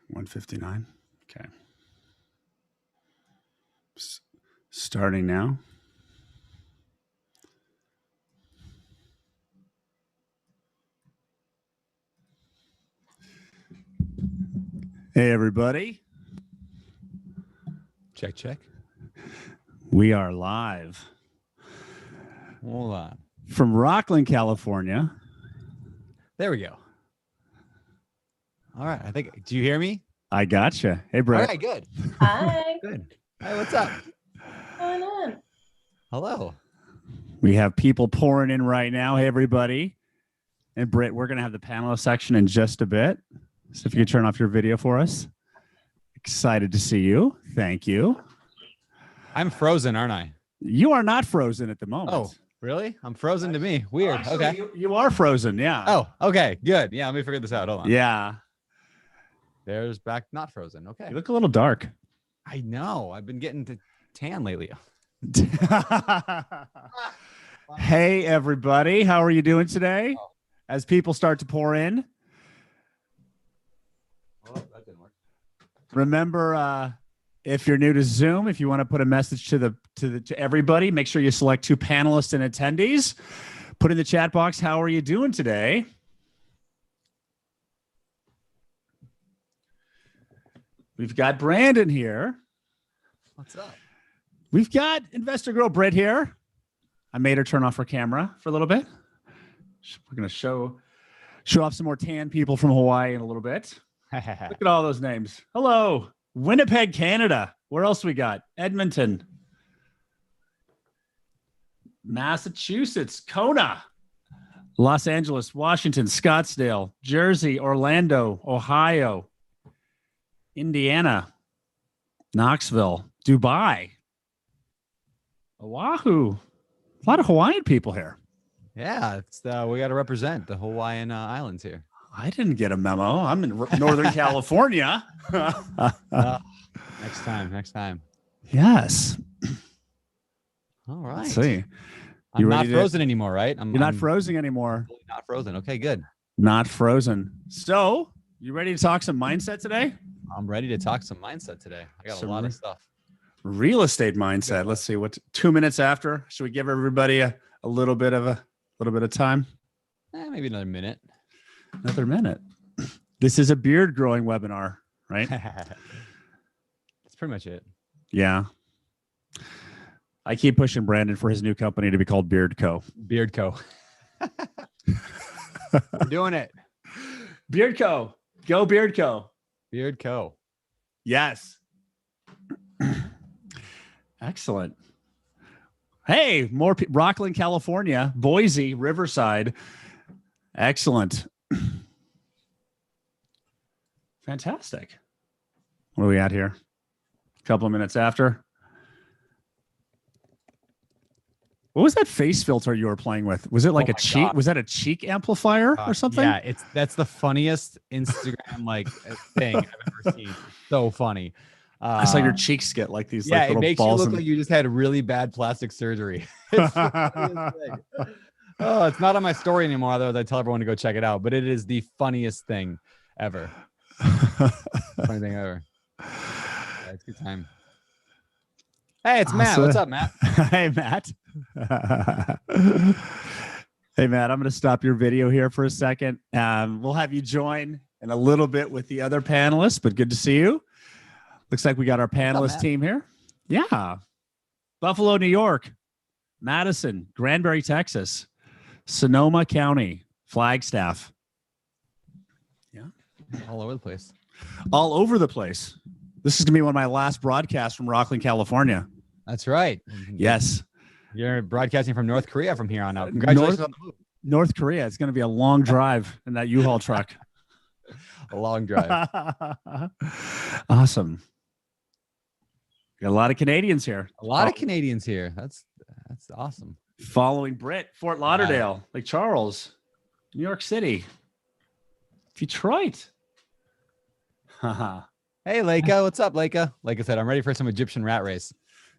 159. Okay. Starting now. Hey, everybody. Check, check. We are live. Hold on. From Rockland, California. There we go. All right. I think, do you hear me? I gotcha. Hey, Brett. All right, good. Hi. Good. Hey, what's up? What's going on? Hello. We have people pouring in right now. Hey, everybody. And Britt, we're going to have the panelist section in just a bit. So if you could turn off your video for us. Excited to see you. Thank you. I'm frozen, aren't I? You are not frozen at the moment. Oh, really? I'm frozen to me. Weird. Actually, Okay. You are frozen. Yeah. Oh, okay. Good. Yeah. Let me figure this out. Hold on. Yeah. There's back. Not frozen. Okay. You look a little dark. I know. I've been getting to tan lately. Hey, everybody. How are you doing today? As people start to pour in. Oh, that didn't work. Remember, if you're new to Zoom, if you want to put a message to everybody, make sure you select 2 panelists and attendees. Put in the chat box, how are you doing today? We've got Brandon here. What's up? We've got Investor Girl Britt here. I made her turn off her camera for a little bit. We're going to show off some more tan people from Hawaii in a little bit. Look at all those names. Hello, Winnipeg, Canada. Where else we got? Edmonton, Massachusetts, Kona, Los Angeles, Washington, Scottsdale, Jersey, Orlando, Ohio, Indiana, Knoxville, Dubai, Oahu. A lot of Hawaiian people here. Yeah. It's we got to represent the Hawaiian Islands here. I didn't get a memo. I'm in Northern California. Next time. Yes. All right. Let's see. I'm not frozen anymore, right? You're not frozen anymore. Not frozen. Okay, good. Not frozen. So, you ready to talk some mindset today? I'm ready to talk some mindset today. I got a lot of stuff. Real estate mindset. Let's see. What 2 minutes after? Should we give everybody a little bit of time? Maybe another minute. Another minute. This is a beard growing webinar, right? That's pretty much it. Yeah. I keep pushing Brandon for his new company to be called Beard Co. Beard Co. We're doing it. Beard Co. Go Beard Co. Beard Co. Yes. Excellent. Hey, more Rockland, California, Boise, Riverside. Excellent. Fantastic. What are we at here? A couple of minutes after. What was that face filter you were playing with? Was it like a cheek? God. Was that a cheek amplifier or something? Yeah, that's the funniest Instagram thing I've ever seen. So funny. I saw your cheeks get like these. Yeah, like, little it makes balls you look like you just had really bad plastic surgery. It's the funniest thing. Oh, it's not on my story anymore, otherwise I tell everyone to go check it out. But it is the funniest thing ever. Funny thing ever. Yeah, it's a good time. Hey, it's Matt. What's up, Matt? Hey, Matt. Hey, Matt, I'm going to stop your video here for a second. We'll have you join in a little bit with the other panelists, but good to see you. Looks like we got our panelist team here. Yeah. Buffalo, New York, Madison, Granbury, Texas, Sonoma County, Flagstaff. Yeah. All over the place. All over the place. This is going to be one of my last broadcasts from Rockland, California. That's right. Yes. You're broadcasting from North Korea from here on out. Congratulations on the move. North Korea. It's going to be a long drive in that U-Haul truck. A long drive. Awesome. Got a lot of Canadians here. A lot of Canadians here. That's awesome. Following Britt, Fort Lauderdale, Lake Charles, New York City, Detroit. Hey, Leica. What's up, Leica? Like I said, I'm ready for some Egyptian rat race.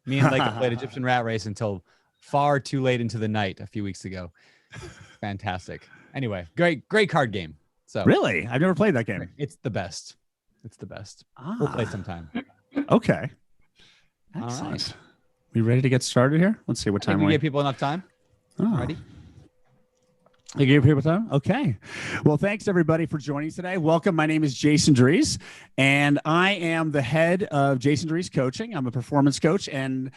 Me and Leica played Egyptian rat race until far too late into the night a few weeks ago. Fantastic. Anyway, great card game. So really, I've never played that game. It's the best. It's the best. We'll play Ah, sometime. okay. All Excellent. right. We ready to get started here? Let's see what I think time we we gave people enough time. Oh. Ready? You gave people time? Okay. Well, thanks everybody for joining today. Welcome. My name is Jason Dries, and I am the head of Jason Dries Coaching. I'm a performance coach, and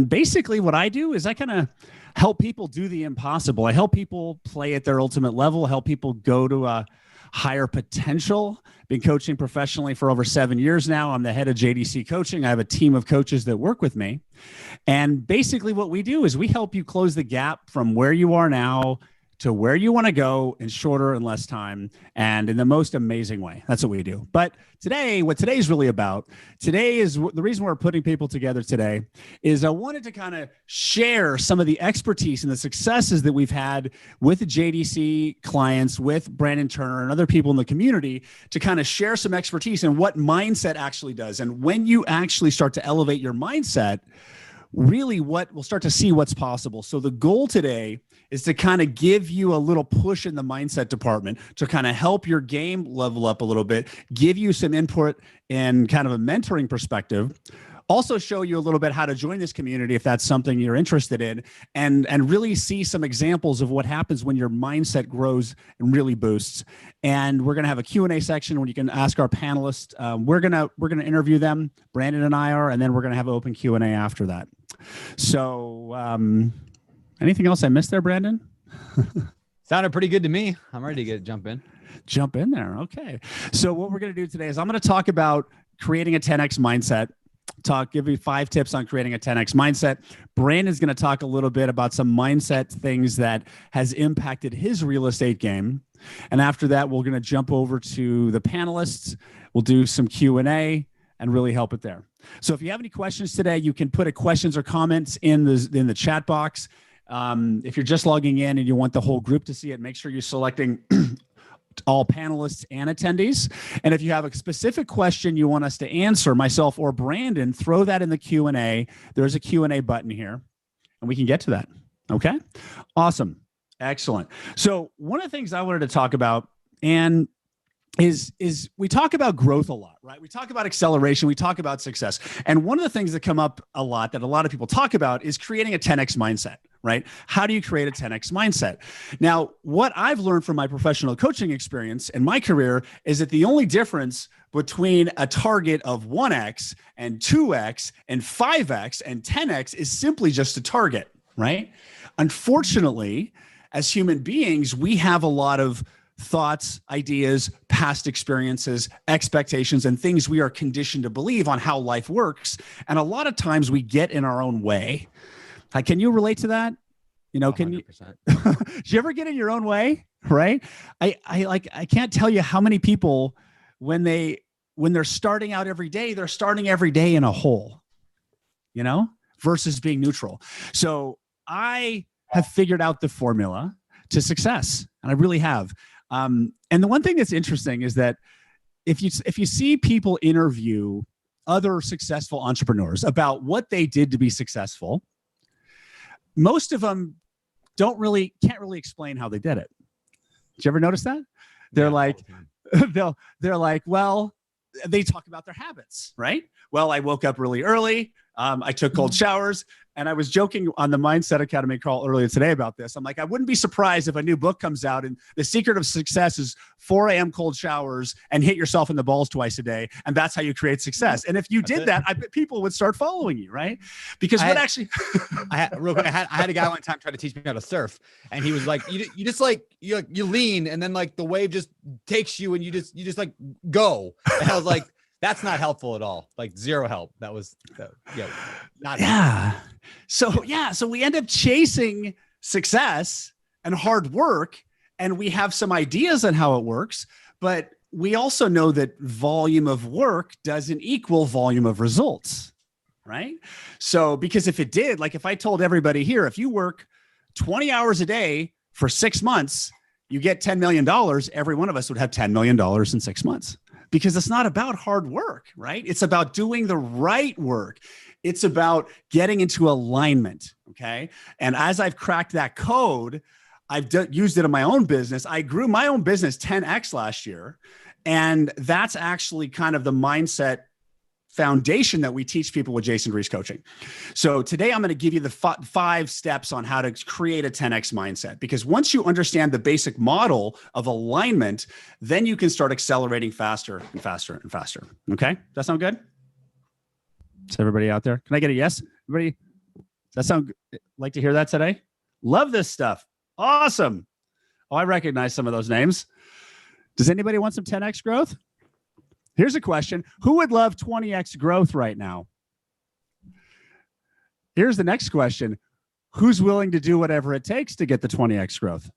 basically what I do is I kind of help people do the impossible. I help people play at their ultimate level, help people go to a higher potential. Been coaching professionally for over 7 years now. I'm the head of JDC Coaching. I have a team of coaches that work with me. And basically what we do is we help you close the gap from where you are now to where you want to go in shorter and less time and in the most amazing way. That's what we do. But today, what today is really about, today is the reason we're putting people together today is I wanted to kind of share some of the expertise and the successes that we've had with the JDC clients, with Brandon Turner and other people in the community to kind of share some expertise and what mindset actually does. And when you actually start to elevate your mindset, really we'll start to see what's possible. So the goal today is to kind of give you a little push in the mindset department to kind of help your game level up a little bit, give you some input in kind of a mentoring perspective, also show you a little bit how to join this community if that's something you're interested in, and really see some examples of what happens when your mindset grows and really boosts. And we're going to have a Q&A section where you can ask our panelists. We're going to interview them, Brandon and I are, and then we're going to have an open Q&A after that. So anything else I missed there, Brandon? Sounded pretty good to me. I'm ready to jump in. Jump in there. Okay. So what we're going to do today is I'm going to talk about creating a 10X mindset. Give you 5 tips on creating a 10X mindset. Brandon's going to talk a little bit about some mindset things that has impacted his real estate game. And after that, we're going to jump over to the panelists. We'll do some Q&A and really help it there. So if you have any questions today, you can put questions or comments in the chat box. If you're just logging in and you want the whole group to see it, make sure you're selecting all panelists and attendees. And if you have a specific question you want us to answer, myself or Brandon, throw that in the Q&A. There's a Q&A button here, and we can get to that. Okay? Awesome. Excellent. So one of the things I wanted to talk about is we talk about growth a lot, right? We talk about acceleration. We talk about success. And one of the things that come up a lot that a lot of people talk about is creating a 10X mindset, right? How do you create a 10X mindset? Now, what I've learned from my professional coaching experience and my career is that the only difference between a target of 1X and 2X and 5X and 10X is simply just a target, right? Unfortunately, as human beings, we have a lot of thoughts, ideas, past experiences, expectations, and things we are conditioned to believe on how life works. And a lot of times we get in our own way. Can you relate to that? You know, 100%. Do you ever get in your own way? Right. I can't tell you how many people when they're starting out every day, they're starting every day in a hole, you know, versus being neutral. So I have figured out the formula to success, and I really have. And the one thing that's interesting is that if you see people interview other successful entrepreneurs about what they did to be successful, most of them can't really explain how they did it. Did you ever notice that? They're like, well, they talk about their habits, right? Well, I woke up really early. I took cold showers. And I was joking on the Mindset Academy call earlier today about this. I'm like, I wouldn't be surprised if a new book comes out and the secret of success is 4 a.m. cold showers and hit yourself in the balls twice a day. And that's how you create success. And if you did that, I bet people would start following you, right? Because I had a guy one time try to teach me how to surf. And he was like, you just like, you lean and then like the wave just takes you and you just like go. And I was like, that's not helpful at all. Like zero help. Not helpful. So we end up chasing success and hard work, and we have some ideas on how it works, but we also know that volume of work doesn't equal volume of results, right? So, because if it did, like if I told everybody here, if you work 20 hours a day for 6 months, you get $10 million, every one of us would have $10 million in 6 months. Because it's not about hard work, right? It's about doing the right work. It's about getting into alignment, okay? And as I've cracked that code, I've used it in my own business. I grew my own business 10X last year. And that's actually kind of the mindset foundation that we teach people with Jason Reese coaching. So today I'm going to give you the 5 steps on how to create a 10x mindset, because once you understand the basic model of alignment, then you can start accelerating faster and faster and faster. Okay. Does that sound good? Is everybody out there? Can I get a yes? Everybody? Does that sound good? Like to hear that today? Love this stuff. Awesome. Oh, I recognize some of those names. Does anybody want some 10x growth? Here's a question. Who would love 20x growth right now? Here's the next question. Who's willing to do whatever it takes to get the 20x growth?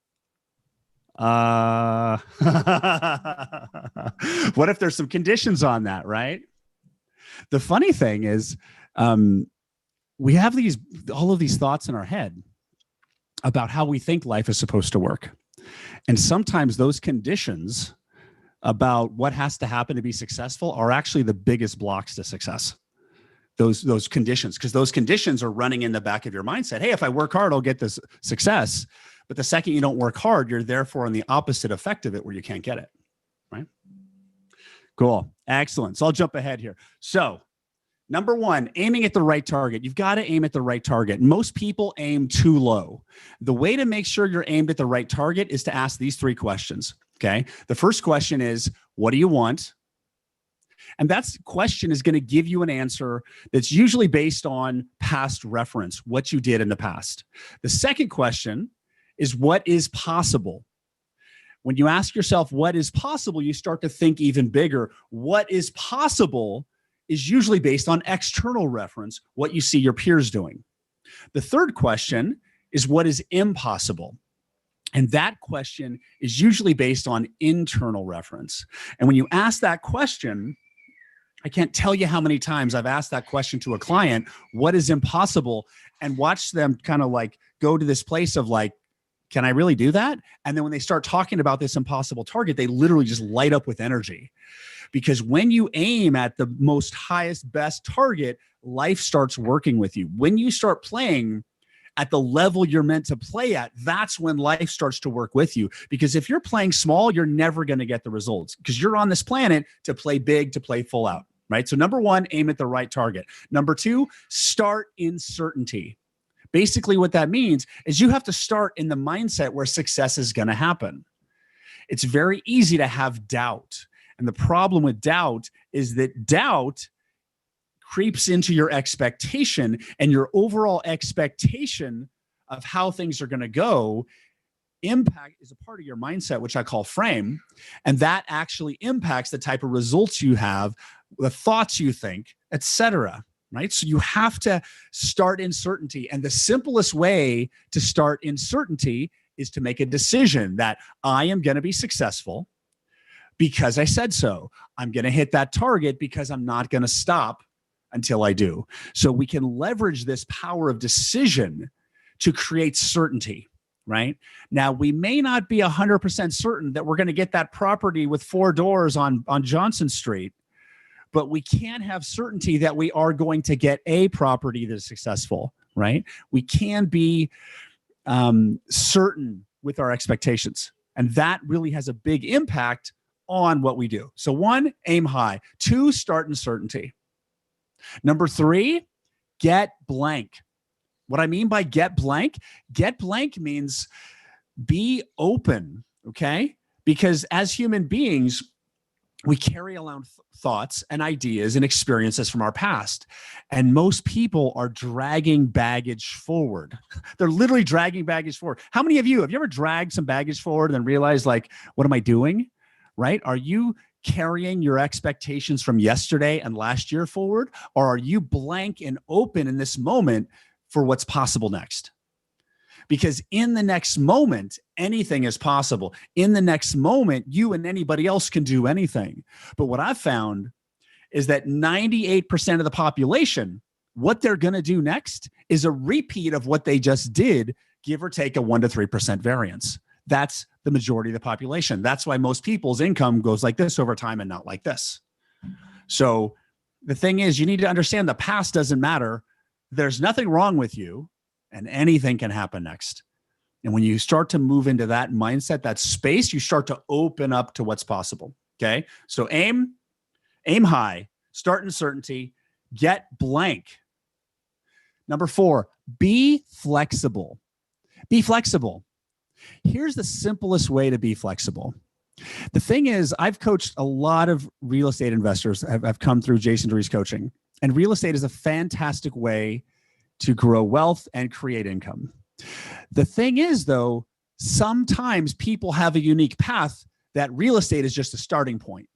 What if there's some conditions on that, right? The funny thing is, we have all of these thoughts in our head about how we think life is supposed to work. And sometimes those conditions about what has to happen to be successful are actually the biggest blocks to success. Those conditions, because those conditions are running in the back of your mindset. Hey, if I work hard, I'll get this success. But the second you don't work hard, you're therefore on the opposite effect of it where you can't get it, right? Cool. Excellent. So I'll jump ahead here. So number 1, aiming at the right target. You've got to aim at the right target. Most people aim too low. The way to make sure you're aimed at the right target is to ask these 3 questions. Okay. The first question is, what do you want? And that question is going to give you an answer that's usually based on past reference, what you did in the past. The second question is, what is possible? When you ask yourself what is possible, you start to think even bigger. What is possible is usually based on external reference, what you see your peers doing. The third question is, what is impossible? And that question is usually based on internal reference. And when you ask that question, I can't tell you how many times I've asked that question to a client, what is impossible? And watch them kind of like go to this place of like, can I really do that? And then when they start talking about this impossible target, they literally just light up with energy. Because when you aim at the most highest, best target, life starts working with you. When you start playing at the level you're meant to play at, that's when life starts to work with you. Because if you're playing small, you're never going to get the results, because you're on this planet to play big, to play full out, right? So number 1, aim at the right target. Number 2, start in certainty. Basically what that means is you have to start in the mindset where success is going to happen. It's very easy to have doubt. And the problem with doubt is that doubt creeps into your expectation, and your overall expectation of how things are going to go impact is a part of your mindset, which I call frame. And that actually impacts the type of results you have, the thoughts you think, etc. Right? So you have to start in certainty. And the simplest way to start in certainty is to make a decision that I am going to be successful because I said so. I'm going to hit that target because I'm not going to stop until I do. So we can leverage this power of decision to create certainty, right? Now, we may not be 100% certain that we're going to get that property with 4 doors on Johnson Street, but we can have certainty that we are going to get a property that is successful, right? We can be certain with our expectations. And that really has a big impact on what we do. So 1, aim high. 2, start in certainty. Number 3, get blank. What I mean by get blank means be open, okay? Because as human beings, we carry around thoughts and ideas and experiences from our past. And most people are dragging baggage forward. They're literally dragging baggage forward. How many of you, have you ever dragged some baggage forward and then realized, like, what am I doing? Right? Are you carrying your expectations from yesterday and last year forward? Or are you blank and open in this moment for what's possible next? Because in the next moment, anything is possible. In the next moment, you and anybody else can do anything. But what I've found is that 98% of the population, what they're going to do next is a repeat of what they just did, give or take a 1 to 3% variance. That's the majority of the population. That's why most people's income goes like this over time and not like this. So the thing is, you need to understand the past doesn't matter. There's nothing wrong with you, and anything can happen next. And when you start to move into that mindset, that space, you start to open up to what's possible. Okay. So aim high, start in certainty, get blank. Number 4, be flexible. Be flexible. Here's the simplest way to be flexible. The thing is, I've coached a lot of real estate investors. I've come through Jason Drees coaching, and real estate is a fantastic way to grow wealth and create income. The thing is, though, sometimes people have a unique path that real estate is just a starting point.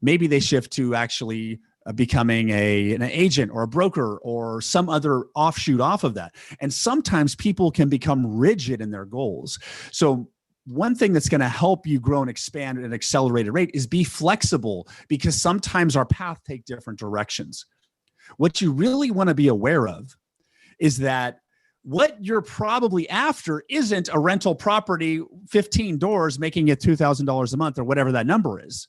Maybe they shift to actually becoming an agent or a broker or some other offshoot off of that. And sometimes people can become rigid in their goals. So one thing that's going to help you grow and expand at an accelerated rate is be flexible, because sometimes our path take different directions. What you really want to be aware of is that what you're probably after isn't a rental property, 15 doors, making it $2,000 a month or whatever that number is.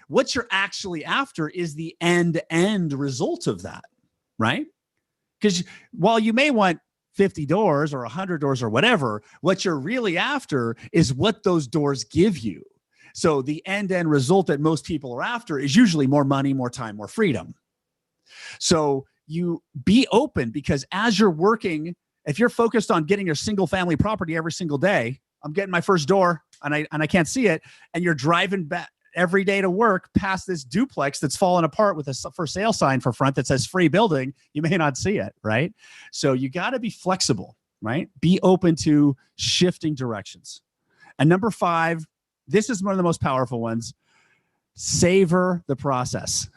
What you're actually after is the end result of that, right? Because while you may want 50 doors or 100 doors or whatever, what you're really after is what those doors give you. So the end result that most people are after is usually more money, more time, more freedom. So you be open, because as you're working, if you're focused on getting your single family property every single day, I'm getting my first door and I can't see it, and you're driving back every day to work past this duplex that's fallen apart with a for sale sign for front that says free building, you may not see it, right? So you got to be flexible, right? Be open to shifting directions. And number 5, this is one of the most powerful ones. Savor the process.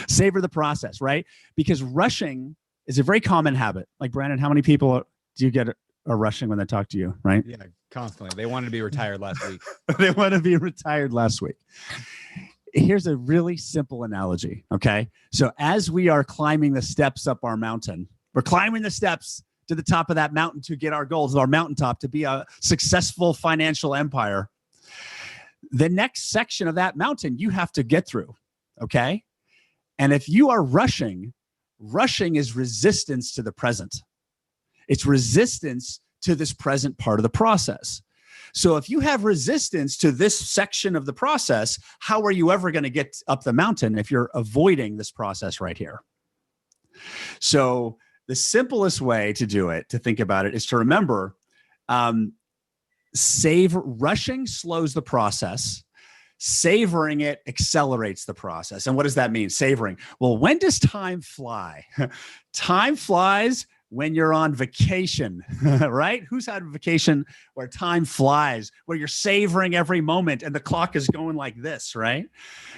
Savor the process, right? Because rushing is a very common habit. Like, Brandon, how many people do you get are rushing when they talk to you, right? Yeah, constantly. They wanted to be retired last week. They want to be retired last week. Here's a really simple analogy, okay? So as we are climbing the steps up our mountain, we're climbing the steps to the top of that mountain to get our goals, our mountaintop, to be a successful financial empire. The next section of that mountain you have to get through, okay? And if you are rushing is resistance to the present. It's resistance to this present part of the process. So if you have resistance to this section of the process, how are you ever going to get up the mountain if you're avoiding this process right here? So the simplest way to do it, to think about it, is to remember, rushing slows the process. Savoring it accelerates the process. And what does that mean, savoring? Well, when does time fly? Time flies when you're on vacation, right? Who's had a vacation where time flies, where you're savoring every moment and the clock is going like this, right?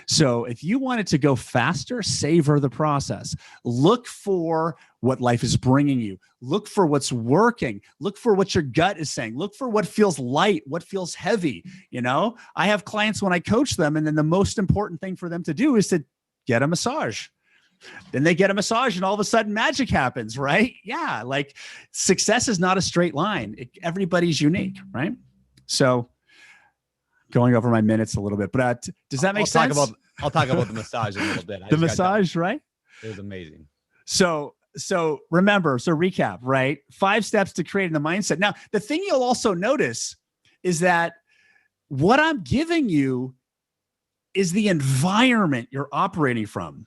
So if you want it to go faster, savor the process. Look for what life is bringing you. Look for what's working. Look for what your gut is saying. Look for what feels light, what feels heavy. You know, I have clients when I coach them, and then the most important thing for them to do is to get a massage. Then they get a massage and all of a sudden magic happens, right? Yeah. Like, success is not a straight line. Everybody's unique, right? So going over my minutes a little bit, but does that make sense? I'll talk about the massage in a little bit. The massage, right? It was amazing. So remember, so recap, right? 5 steps to creating the mindset. Now, the thing you'll also notice is that what I'm giving you is the environment you're operating from.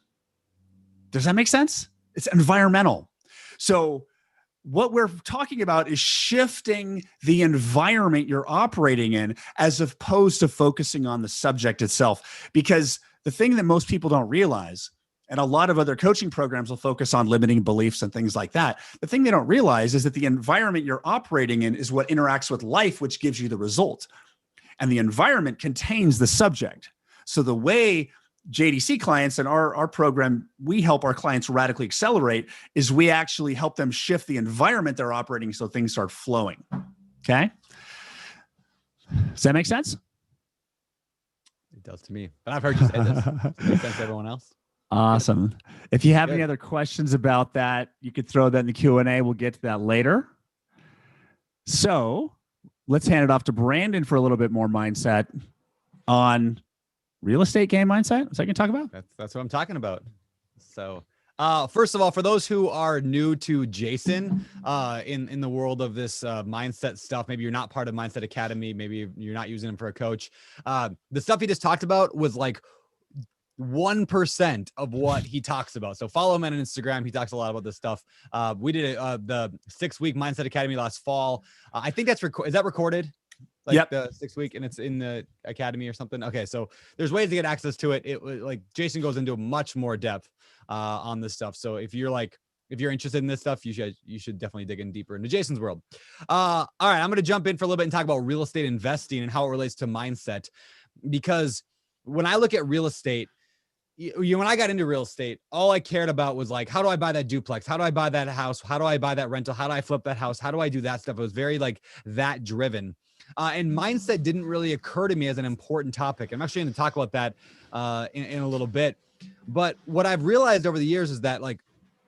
Does that make sense? It's environmental. So what we're talking about is shifting the environment you're operating in, as opposed to focusing on the subject itself. Because the thing that most people don't realize, and a lot of other coaching programs will focus on limiting beliefs and things like that, the thing they don't realize is that the environment you're operating in is what interacts with life, which gives you the result. And the environment contains the subject. So the way JDC clients and our program, we help our clients radically accelerate, is we actually help them shift the environment they're operating so things start flowing. Okay. Does that make sense? It does to me, but I've heard you say this. Does it make sense to everyone else? Awesome. If you have any other questions about that, you could throw that in the Q&A. We'll get to that later. So let's hand it off to Brandon for a little bit more mindset on real estate game mindset. Is that going to talk about? That's what I'm talking about. So First of all, for those who are new to Jason, in the world of this mindset stuff, maybe you're not part of Mindset Academy, maybe you're not using him for a coach. The stuff he just talked about was like 1% of what he talks about. So follow him on Instagram. He talks a lot about this stuff. We did the 6-week Mindset Academy last fall. I think that's is that recorded? Like Yep. the 6-week, and it's in the academy or something. Okay, so there's ways to get access to it. It like Jason goes into much more depth on this stuff. So if you're interested in this stuff, you should definitely dig in deeper into Jason's world. All right, I'm going to jump in for a little bit and talk about real estate investing and how it relates to mindset, because when I look at real estate, when I got into real estate, all I cared about was like, how do I buy that duplex? How do I buy that house? How do I buy that rental? How do I flip that house? How do I do that stuff? It was very like that driven. And mindset didn't really occur to me as an important topic. I'm actually going to talk about that in a little bit. But what I've realized over the years is that like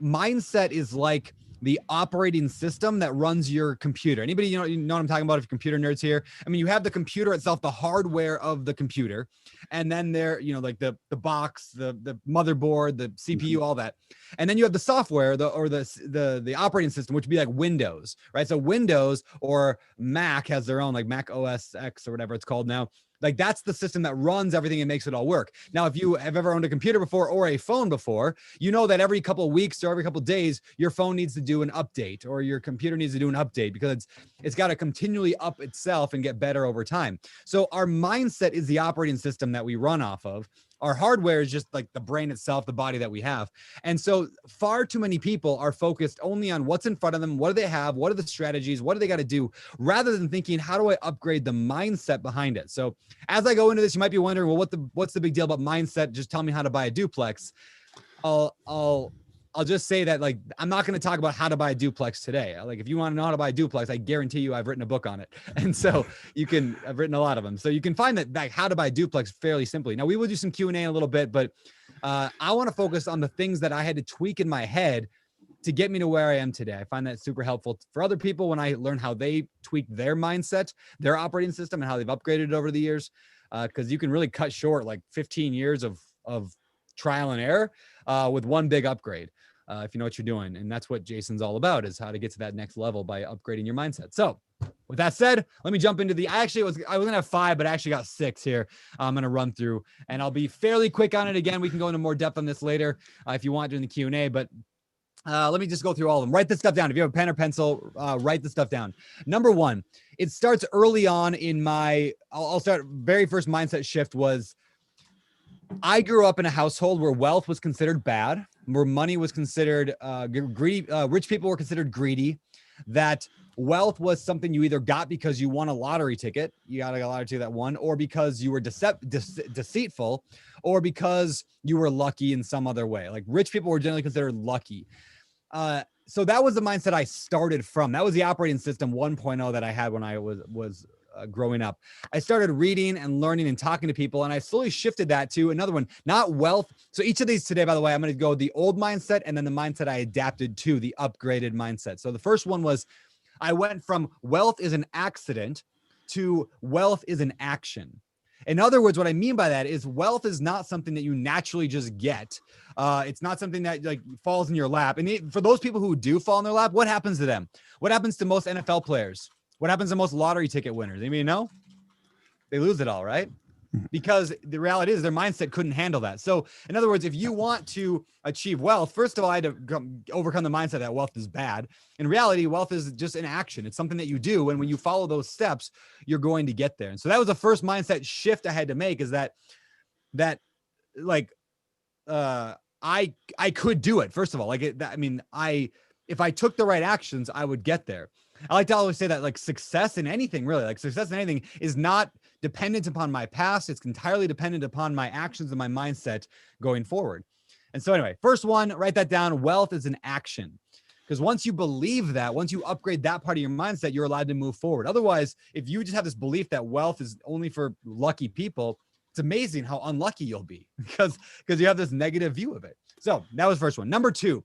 mindset is like the operating system that runs your computer. Anybody, you know what I'm talking about? If you're computer nerds here, I mean, you have the computer itself, the hardware of the computer, and then there, like the box, the motherboard, the CPU, all that, and then you have the software, the operating system, which would be like Windows, right? So Windows or Mac has their own, like Mac OS X or whatever it's called now. Like that's the system that runs everything and makes it all work. Now, if you have ever owned a computer before or a phone before, you know that every couple of weeks or every couple of days, your phone needs to do an update or your computer needs to do an update because it's got to continually up itself and get better over time. So our mindset is the operating system that we run off of. Our hardware is just like the brain itself, the body that we have. And so far too many people are focused only on what's in front of them. What do they have? What are the strategies? What do they got to do? Rather than thinking, how do I upgrade the mindset behind it? So as I go into this, you might be wondering, well, what's the big deal about mindset? Just tell me how to buy a duplex. I'll just say that, like, I'm not going to talk about how to buy a duplex today. Like, if you want to know how to buy a duplex, I guarantee you I've written a book on it. And so I've written a lot of them. So you can find that like how to buy a duplex fairly simply. Now we will do some Q&A in a little bit, but I want to focus on the things that I had to tweak in my head to get me to where I am today. I find that super helpful for other people when I learn how they tweak their mindset, their operating system, and how they've upgraded it over the years. Because you can really cut short like 15 years of trial and error with one big upgrade. If you know what you're doing. And that's what Jason's all about, is how to get to that next level by upgrading your mindset. So with that said, let me jump into I was going to have 5, but I actually got 6 here. I'm going to run through and I'll be fairly quick on it. Again, we can go into more depth on this later if you want during the Q&A, but let me just go through all of them. Write this stuff down. If you have a pen or pencil, write the stuff down. Number 1, it starts early on in I'll start. Very first mindset shift was, I grew up in a household where wealth was considered bad, where money was considered greedy. Rich people were considered greedy, that wealth was something you either got because you won a lottery ticket, you got a lottery ticket that won, or because you were deceitful, or because you were lucky in some other way. Like rich people were generally considered lucky. So that was the mindset I started from. That was the operating system 1.0 that I had when I was growing up. I started reading and learning and talking to people, and I slowly shifted that to another one, not wealth. So each of these today, by the way, I'm going to go the old mindset and then the mindset I adapted to, the upgraded mindset. So the first one was, I went from wealth is an accident to wealth is an action. In other words, what I mean by that is wealth is not something that you naturally just get. It's not something that like falls in your lap. And for those people who do fall in their lap, what happens to them? What happens to most NFL players? What happens to most lottery ticket winners? Anybody know? They lose it all, right? Because the reality is their mindset couldn't handle that. So in other words, if you want to achieve wealth, first of all, I had to overcome the mindset that wealth is bad. In reality, wealth is just an action. It's something that you do. And when you follow those steps, you're going to get there. And so that was the first mindset shift I had to make, is that I could do it. First of all, if I took the right actions, I would get there. I like to always say that like success in anything is not dependent upon my past. It's entirely dependent upon my actions and my mindset going forward. And so anyway, first one, write that down. Wealth is an action. Because once you believe that, once you upgrade that part of your mindset, you're allowed to move forward. Otherwise, if you just have this belief that wealth is only for lucky people, it's amazing how unlucky you'll be because you have this negative view of it. So that was the first one. Number 2,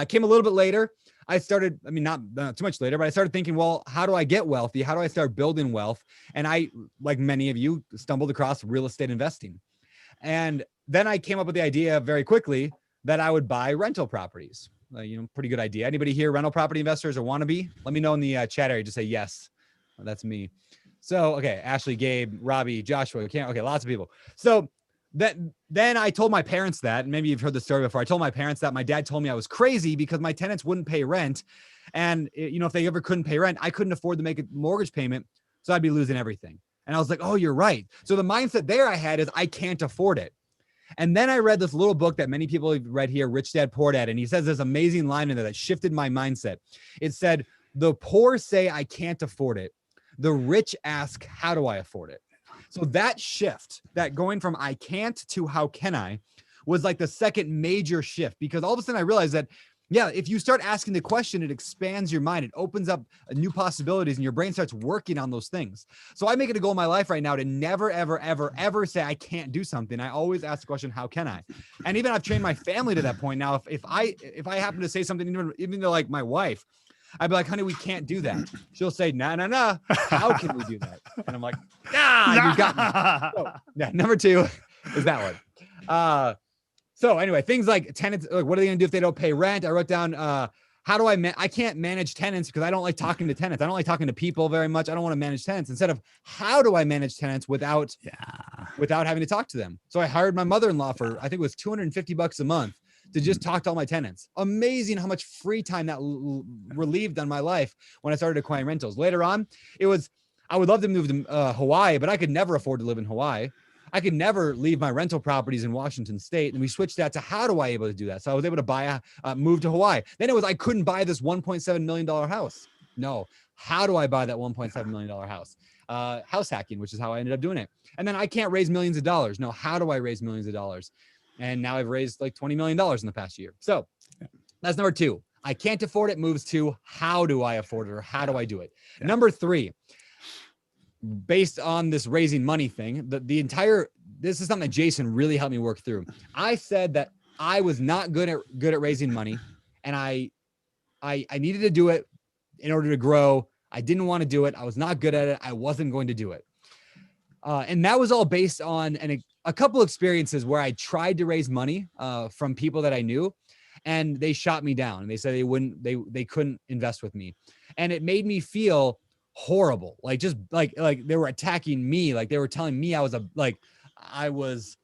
came a little bit later. I started, not too much later, but I started thinking, well, how do I get wealthy? How do I start building wealth? And I, like many of you, stumbled across real estate investing. And then I came up with the idea very quickly that I would buy rental properties. Pretty good idea. Anybody here rental property investors or want to be? Let me know in the chat area. Just say yes. Well, that's me. So, okay, Ashley, Gabe, Robbie, Joshua, okay, lots of people. So then I told my parents that, and maybe you've heard the story before. I told my parents that my dad told me I was crazy because my tenants wouldn't pay rent. And, if they ever couldn't pay rent, I couldn't afford to make a mortgage payment. So I'd be losing everything. And I was like, oh, you're right. So the mindset there I had is I can't afford it. And then I read this little book that many people have read here, Rich Dad, Poor Dad. And he says this amazing line in there that shifted my mindset. It said, the poor say I can't afford it. The rich ask, how do I afford it? So that shift, that going from I can't to how can I, was like the second major shift, because all of a sudden I realized that, yeah, if you start asking the question, it expands your mind. It opens up new possibilities and your brain starts working on those things. So I make it a goal in my life right now to never, ever, ever, ever say I can't do something. I always ask the question, how can I? And even I've trained my family to that point now. If I happen to say something, even to like my wife, I'd be like, honey, we can't do that. She'll say, nah. How can we do that? And I'm like, you got me. So, yeah, number 2 is that one. So anyway, things like tenants, like what are they going to do if they don't pay rent? I wrote down, how do I can't manage tenants because I don't like talking to tenants. I don't like talking to people very much. I don't want to manage tenants. Instead of how do I manage tenants without having to talk to them? So I hired my mother-in-law for, I think it was $250 a month to just talk to all my tenants. Amazing how much free time that relieved on my life when I started acquiring rentals. Later on, I would love to move to Hawaii, but I could never afford to live in Hawaii. I could never leave my rental properties in Washington State. And we switched that to how do I able to do that? So I was able to move to Hawaii. Then it was, I couldn't buy this $1.7 million house. No, how do I buy that $1.7 million house? House hacking, which is how I ended up doing it. And then I can't raise millions of dollars. No, how do I raise millions of dollars? And now I've raised like $20 million in the past year. So that's number 2. I can't afford it moves to how do I afford it or how do I do it? Yeah. Number 3, based on this raising money thing, this is something that Jason really helped me work through. I said that I was not good at raising money, and I needed to do it in order to grow. I didn't want to do it. I was not good at it. I wasn't going to do it. And that was all based on a couple experiences where I tried to raise money from people that I knew, and they shot me down and they said they couldn't invest with me. And it made me feel horrible. Like just like they were attacking me. Like they were telling me I was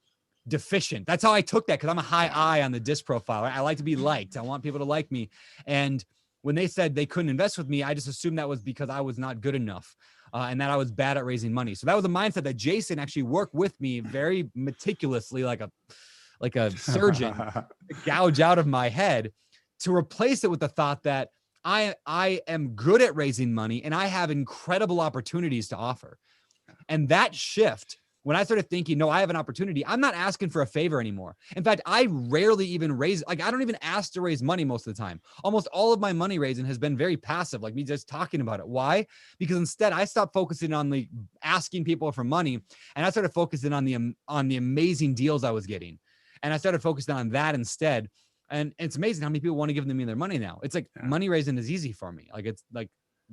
deficient. That's how I took that. Cause I'm a high I on the DISC profile. I like to be liked. I want people to like me. And when they said they couldn't invest with me, I just assumed that was because I was not good enough. And that I was bad at raising money. So that was a mindset that Jason actually worked with me very meticulously, like a surgeon, to gouge out of my head, to replace it with the thought that I am good at raising money and I have incredible opportunities to offer. And that shift, when I started thinking, no, I have an opportunity, I'm not asking for a favor anymore. In fact, I rarely even I don't even ask to raise money most of the time. Almost all of my money raising has been very passive, like me just talking about it. Why? Because instead I stopped focusing on the asking people for money, and I started focusing on the amazing deals I was getting. And I started focusing on that instead. And it's amazing how many people want to give me their money now. It's like money raising is easy for me.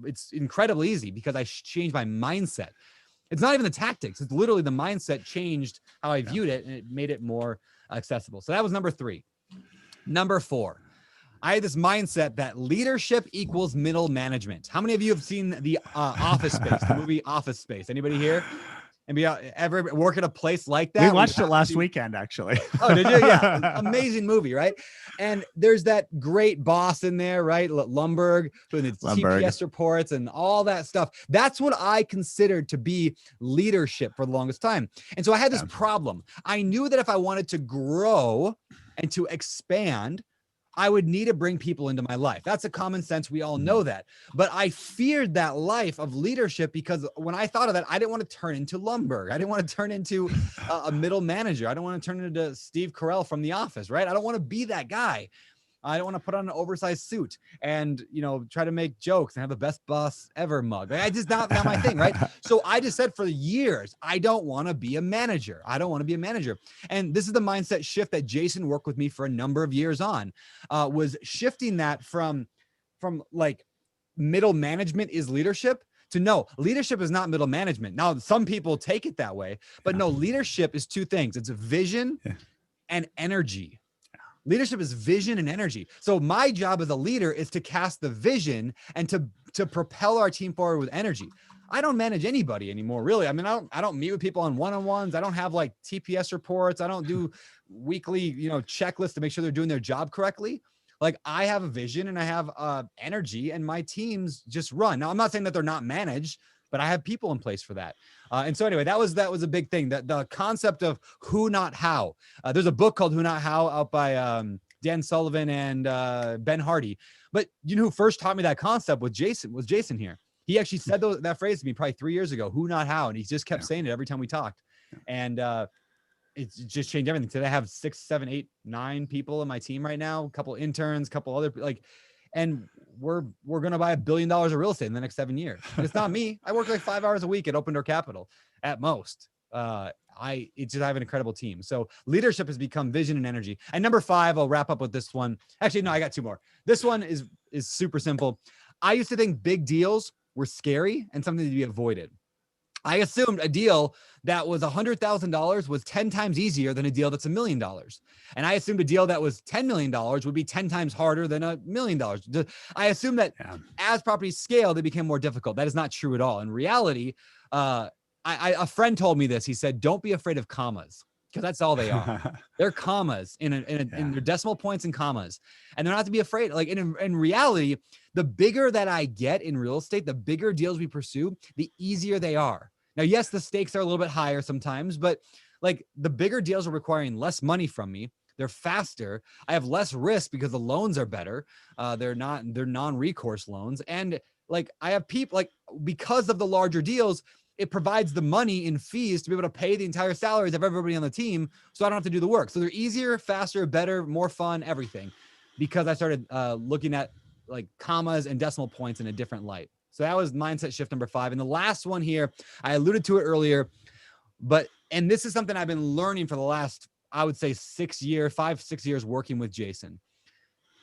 It's incredibly easy because I changed my mindset. It's not even the tactics. It's literally the mindset changed how I viewed it, and it made it more accessible. So that was number 3. Number 4, I had this mindset that leadership equals middle management. How many of you have seen the Office Space, the movie Office Space? Anybody here? And ever work at a place like that? We watched it last weekend, actually. Oh, did you? Yeah. Amazing movie, right? And there's that great boss in there, right? Lumberg, doing the TPS reports and all that stuff. That's what I considered to be leadership for the longest time. And so I had this problem. I knew that if I wanted to grow and to expand, I would need to bring people into my life. That's a common sense. We all know that. But I feared that life of leadership because when I thought of that, I didn't want to turn into Lumberg. I didn't want to turn into a middle manager. I don't want to turn into Steve Carell from The Office, right? I don't want to be that guy. I don't want to put on an oversized suit and, try to make jokes and have the best boss ever mug. I just not my thing, right? So I just said for years, I don't want to be a manager. I don't want to be a manager. And this is the mindset shift that Jason worked with me for a number of years on, was shifting that from like middle management is leadership to no, leadership is not middle management. Now, some people take it that way, but no, leadership is 2 things. It's a vision and energy. Leadership is vision and energy. So my job as a leader is to cast the vision and to propel our team forward with energy. I don't manage anybody anymore, really. I mean, I don't meet with people on one-on-ones. I don't have like TPS reports. I don't do weekly, checklists to make sure they're doing their job correctly. Like I have a vision and I have energy, and my teams just run. Now, I'm not saying that they're not managed, but I have people in place for that. And so anyway, that was a big thing, that the concept of who, not how. There's a book called Who, Not How out by Dan Sullivan and Ben Hardy. But you know who first taught me that concept was Jason here. He actually said that phrase to me probably 3 years ago, who, not how. And he just kept saying it every time we talked. And it's just changed everything. Today I have 6, 7, 8, 9 people in my team right now, a couple interns, a couple other and we're going to buy $1 billion of real estate in the next 7 years. And it's not me. I work like 5 hours a week at Open Door Capital at most. I have an incredible team. So leadership has become vision and energy. And number 5, I'll wrap up with this one. Actually, no, I got 2 more. This one is super simple. I used to think big deals were scary and something to be avoided. I assumed a deal that was $100,000 was 10 times easier than a deal that's $1 million. And I assumed a deal that was $10 million would be 10 times harder than $1 million. I assumed that as properties scale, they became more difficult. That is not true at all. In reality, a friend told me this. He said, don't be afraid of commas, because that's all they are. They're commas in their decimal points and commas. And they're not to be afraid. Like in reality, the bigger that I get in real estate, the bigger deals we pursue, the easier they are. Now, yes, the stakes are a little bit higher sometimes, but like the bigger deals are requiring less money from me. They're faster. I have less risk because the loans are better. They're non-recourse loans. And like I have people, like because of the larger deals, it provides the money in fees to be able to pay the entire salaries of everybody on the team, so I don't have to do the work. So they're easier, faster, better, more fun, everything, because I started looking at like commas and decimal points in a different light. So that was mindset shift number 5. And the last one here, I alluded to it earlier, and this is something I've been learning for the last, I would say 5, 6 years working with Jason,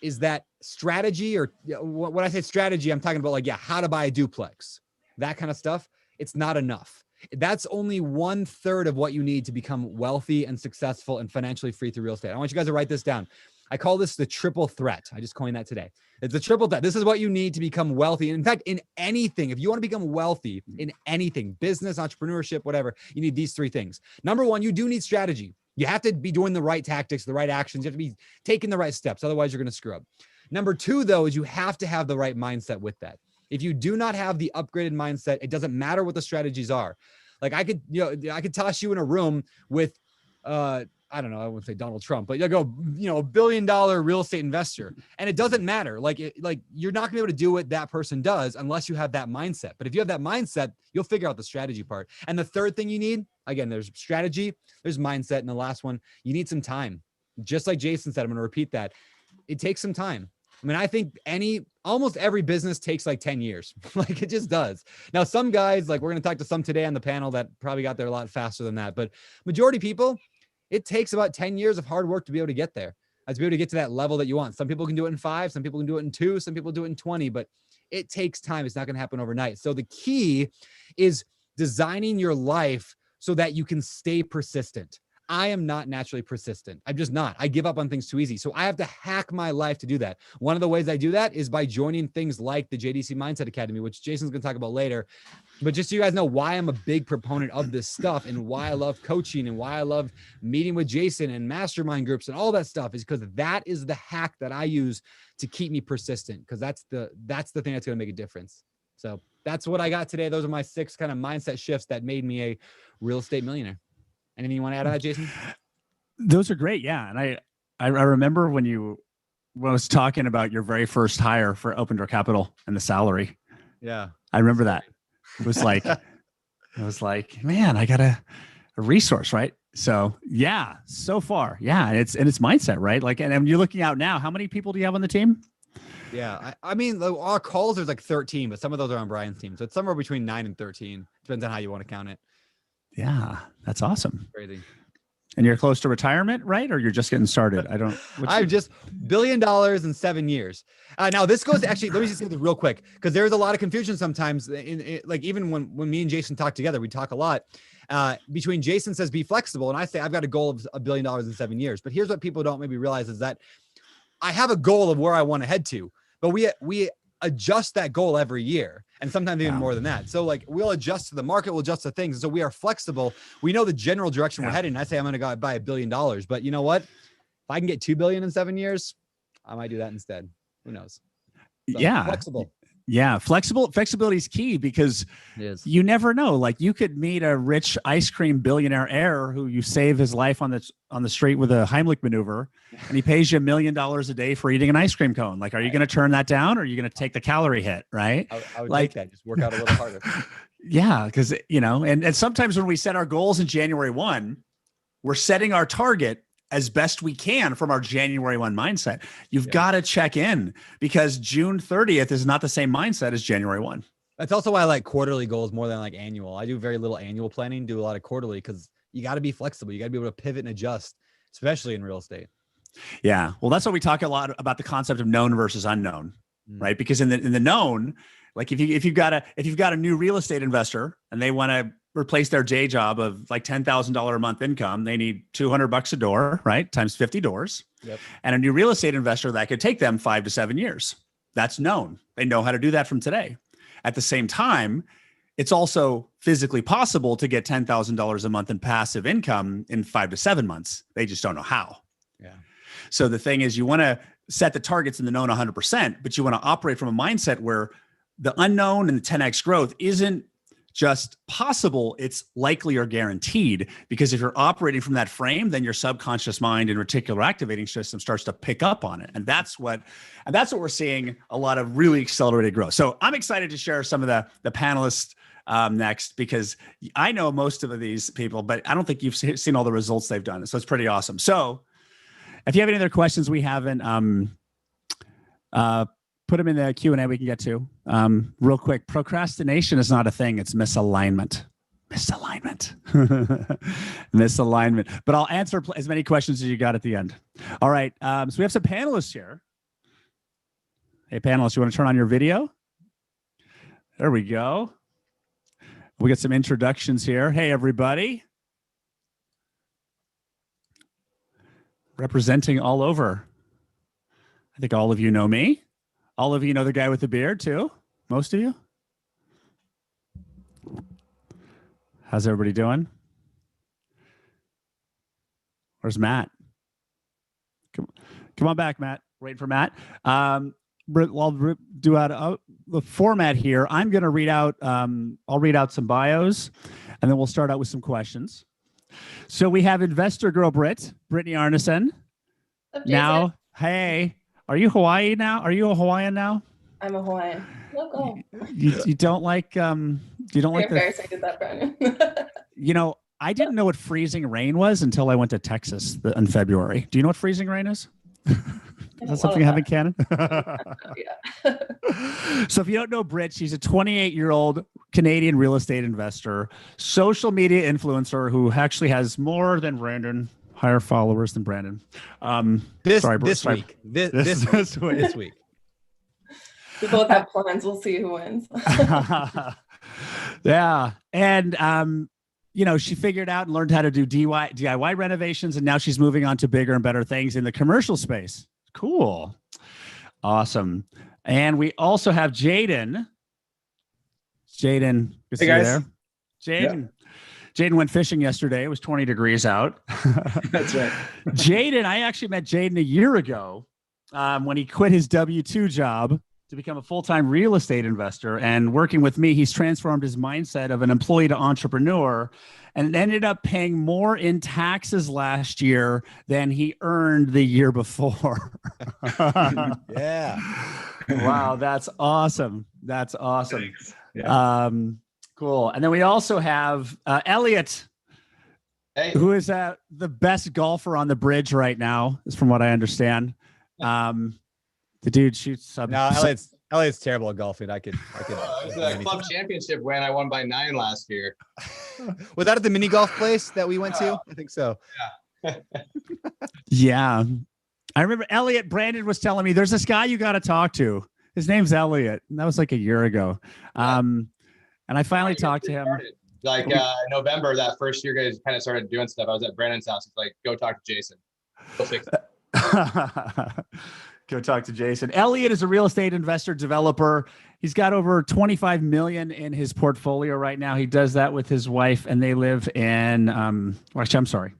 is that strategy, or when I say strategy, I'm talking about like, how to buy a duplex, that kind of stuff. It's not enough. That's only 1/3 of what you need to become wealthy and successful and financially free through real estate. I want you guys to write this down. I call this the triple threat. I just coined that today. It's the triple threat. This is what you need to become wealthy. And in fact, in anything, if you want to become wealthy in anything, business, entrepreneurship, whatever, you need these 3 things. Number 1, you do need strategy. You have to be doing the right tactics, the right actions. You have to be taking the right steps. Otherwise, you're going to screw up. Number 2, though, is you have to have the right mindset with that. If you do not have the upgraded mindset, it doesn't matter what the strategies are. Like I could toss you in a room with, I don't know, I wouldn't say Donald Trump, but you go, $1 billion real estate investor. And it doesn't matter. Like you're not gonna be able to do what that person does unless you have that mindset. But if you have that mindset, you'll figure out the strategy part. And the third thing you need, again, there's strategy, there's mindset. And the last one, you need some time. Just like Jason said, I'm going to repeat that. It takes some time. I mean, I think almost every business takes like 10 years. Like it just does. Now, some guys, like we're going to talk to some today on the panel that probably got there a lot faster than that. But majority of people, it takes about 10 years of hard work to be able to get there, to be able to get to that level that you want. Some people can do it in 5, some people can do it in 2, some people do it in 20, but it takes time. It's not going to happen overnight. So the key is designing your life so that you can stay persistent. I am not naturally persistent. I'm just not. I give up on things too easy. So I have to hack my life to do that. One of the ways I do that is by joining things like the JDC Mindset Academy, which Jason's going to talk about later. But just so you guys know why I'm a big proponent of this stuff and why I love coaching and why I love meeting with Jason and mastermind groups and all that stuff is because that is the hack that I use to keep me persistent, because that's the thing that's going to make a difference. So that's what I got today. Those are my 6 kind of mindset shifts that made me a real estate millionaire. Anything you want to add on that, Jason? Those are great. Yeah. And I remember when I was talking about your very first hire for Open Door Capital and the salary. Yeah. I remember that. It was like, man, I got a resource, right? So yeah, so far. Yeah. And it's mindset, right? Like, and you're looking out now, how many people do you have on the team? Yeah. I mean, our calls, there's like 13, but some of those are on Brian's team. So it's somewhere between 9 and 13. Depends on how you want to count it. Yeah, that's awesome. Crazy. And you're close to retirement, right? Or you're just getting started? I don't. I'm just $1 billion in 7 years. Now this goes actually. Let me just say this real quick because there's a lot of confusion sometimes. Like even when me and Jason talk together, we talk a lot. Between Jason says be flexible, and I say I've got a goal of $1 billion in 7 years. But here's what people don't maybe realize is that I have a goal of where I want to head to, but we adjust that goal every year, and sometimes even more than that. So like we'll adjust to the market, we'll adjust to things. So we are flexible. We know the general direction we're heading. I say I'm going to go buy $1 billion, but you know what? If I can get 2 billion in 7 years, I might do that instead. Who knows? So, flexible. Yeah, flexibility is key because you never know. Like you could meet a rich ice cream billionaire heir who you save his life on the street with a Heimlich maneuver, and he pays you $1 million a day for eating an ice cream cone. Like, are you going to turn that down, or are you going to take the calorie hit? Right? I would like that. Just work out a little harder. Yeah, because and sometimes when we set our goals in January 1, we're setting our target as best we can from our January 1 mindset. You've got to check in because June 30th is not the same mindset as January 1. That's also why I like quarterly goals more than like annual. I do very little annual planning, do a lot of quarterly because you got to be flexible. You got to be able to pivot and adjust, especially in real estate. Yeah. Well, that's why we talk a lot about the concept of known versus unknown, right? Because in the known, like if you've got a new real estate investor and they want to replace their day job of like $10,000 a month income, they need $200 a door, right? Times 50 doors. Yep. And a new real estate investor that could take them 5 to 7 years. That's known. They know how to do that from today. At the same time, it's also physically possible to get $10,000 a month in passive income in 5 to 7 months. They just don't know how. Yeah. So the thing is, you want to set the targets in the known 100%, but you want to operate from a mindset where the unknown and the 10x growth isn't just possible, it's likely or guaranteed. Because if you're operating from that frame, then your subconscious mind and reticular activating system starts to pick up on it. And that's what we're seeing a lot of really accelerated growth. So I'm excited to share some of the panelists next, because I know most of these people, but I don't think you've seen all the results they've done. So it's pretty awesome. So if you have any other questions we haven't, put them in the Q&A we can get to. Real quick, procrastination is not a thing. It's misalignment. Misalignment. But I'll answer as many questions as you got at the end. All right. So we have some panelists here. Hey, panelists, you want to turn on your video? There we go. We got some introductions here. Hey, everybody. Representing all over. I think all of you know me. All of you know the guy with the beard too. Most of you. How's everybody doing? Where's Matt? Come on back, Matt. Waiting for Matt. I'll do out the format here. I'm going to read out. I'll read out some bios, and then we'll start out with some questions. So we have Investor Girl Brittany Arneson. Now, hey. Are you Hawaii now? Are you a Hawaiian now? I'm a Hawaiian. Local. You don't like you don't like embarrassed I did that, Brandon. I didn't know what freezing rain was until I went to Texas in February. Do you know what freezing rain is? Is that something you have in Canada? Yeah. So if you don't know Britt, she's a 28-year-old Canadian real estate investor, social media influencer who actually has more than Brandon. Higher followers than Brandon. This week. We both have plans. We'll see who wins. Yeah. And, she figured out and learned how to do DIY renovations, and now she's moving on to bigger and better things in the commercial space. Cool. Awesome. And we also have Jaden. Hey, guys. Jaden. Yeah. Jaden went fishing yesterday. It was 20 degrees out. That's right. Jaden, I actually met Jaden a year ago when he quit his W-2 job to become a full-time real estate investor. And working with me, he's transformed his mindset of an employee to entrepreneur and ended up paying more in taxes last year than he earned the year before. Yeah. Wow, that's awesome. That's awesome. Thanks. Yeah. Cool. And then we also have Elliot, who is the best golfer on the bridge right now, is from what I understand. The dude shoots. No, Elliot's terrible at golfing. I could. It was a club championship win. I won by 9 last year. Was that at the mini golf place that we went to? I think so. Yeah. I remember Elliot Brandon was telling me there's this guy you got to talk to. His name's Elliot. And that was like a year ago. And I finally talked to him. Like November, that first year, guys kind of started doing stuff. I was at Brandon's house. It's like, go talk to Jason. He'll fix it. Go talk to Jason. Elliot is a real estate investor developer. He's got over 25 million in his portfolio right now. He does that with his wife, and they live in. Actually, I'm sorry.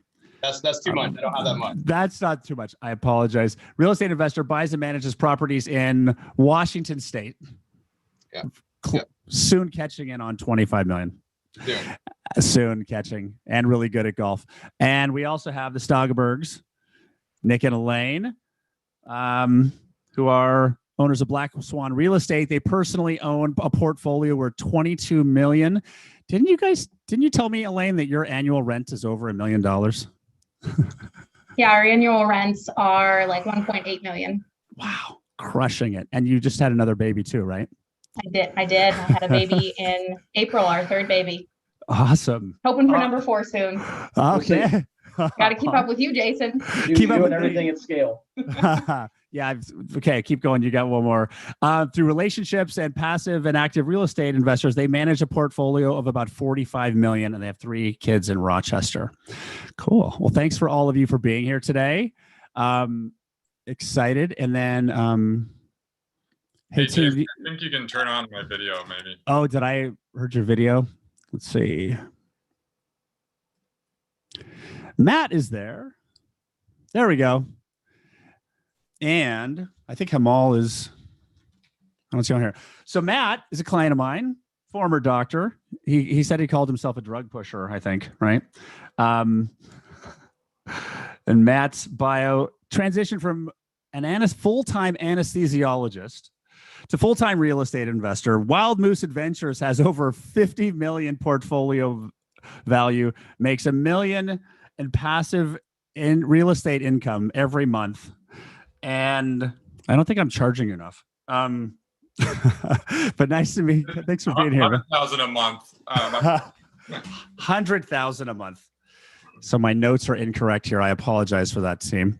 That's too much. I don't have that much. That's not too much. I apologize. Real estate investor buys and manages properties in Washington State. Yeah. Soon catching in on 25 million. Soon catching, and really good at golf. And we also have the Stogbergs, Nick and Elaine, who are owners of Black Swan Real Estate. They personally own a portfolio worth 22 million. Didn't you tell me, Elaine, that your annual rent is over $1 million? Yeah, our annual rents are like 1.8 million. Wow, crushing it. And you just had another baby too, right? I did. I had a baby in April, our third baby. Awesome. Hoping for number 4 soon. Okay. Got to keep up with you, Jason. Keep up with everything at scale. Yeah. Okay. Keep going. You got one more. Through relationships and passive and active real estate investors, they manage a portfolio of about 45 million, and they have 3 kids in Rochester. Cool. Well, thanks for all of you for being here today. Excited. And then, Hey, Dave, I think you can turn on my video, maybe. Oh, did I heard your video? Let's see. Matt is there. There we go. And I think Hamal is, I don't see on here. So Matt is a client of mine, former doctor. He said he called himself a drug pusher, I think, right? And Matt's bio transitioned from an full-time anesthesiologist to full-time real estate investor. Wild Moose Adventures has over 50 million portfolio value, makes $1 million in passive in real estate income every month. And I don't think I'm charging enough. But nice to meet you. Thanks for being here. 100,000 a month. 100,000 a month. So my notes are incorrect here. I apologize for that, team.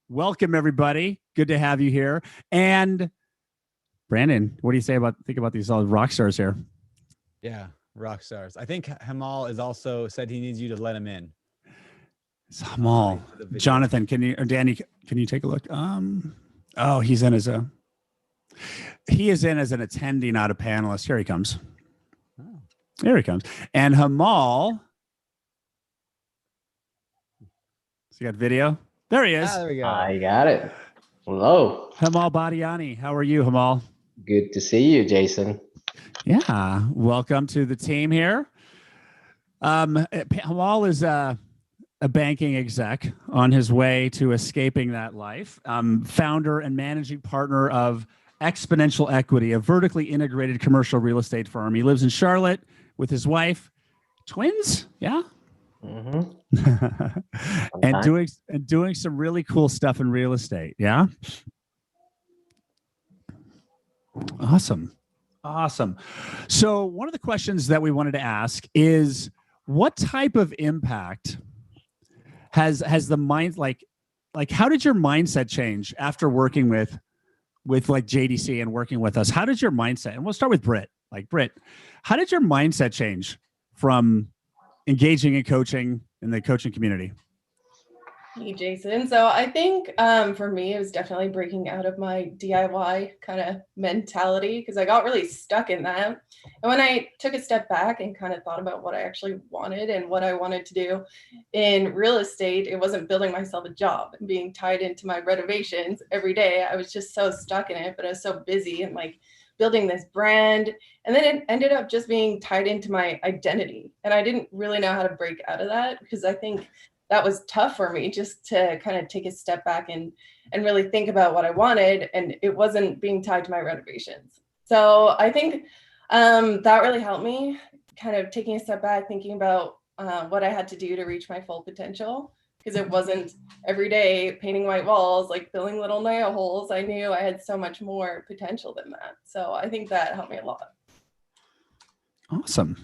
Welcome everybody. Good to have you here. And Brandon, what do you think about these rock stars here? Yeah, rock stars. I think Hamal is also said he needs you to let him in. It's Hamal. Jonathan, or Danny, can you take a look? Oh, he is in as an attendee, not a panelist. Here he comes. Oh. Here he comes. And Hamal. So you got video? There he is. There we go. I got it. Hello. Hamal Badiani. How are you, Hamal? Good to see you, Jason. Yeah. Welcome to the team here. Hamal is a banking exec on his way to escaping that life. Founder and managing partner of Exponential Equity, a vertically integrated commercial real estate firm. He lives in Charlotte with his wife. Twins? Yeah. Mm-hmm. and doing some really cool stuff in real estate. Yeah. Awesome. So one of the questions that we wanted to ask is, what type of impact has the mind, like how did your mindset change after working with like JDC and working with us? How did your mindset, and we'll start with Britt, how did your mindset change from engaging in coaching in the coaching community? Hey, Jason. So I think for me, it was definitely breaking out of my DIY kind of mentality, because I got really stuck in that. And when I took a step back and kind of thought about what I actually wanted and what I wanted to do in real estate, it wasn't building myself a job and being tied into my renovations every day. I was just so stuck in it, but I was so busy and like building this brand. And then it ended up just being tied into my identity. And I didn't really know how to break out of that, because I think that was tough for me, just to kind of take a step back and really think about what I wanted. And it wasn't being tied to my renovations. So I think that really helped me, kind of taking a step back, thinking about what I had to do to reach my full potential, because it wasn't every day painting white walls, like filling little nail holes. I knew I had so much more potential than that. So I think that helped me a lot. Awesome.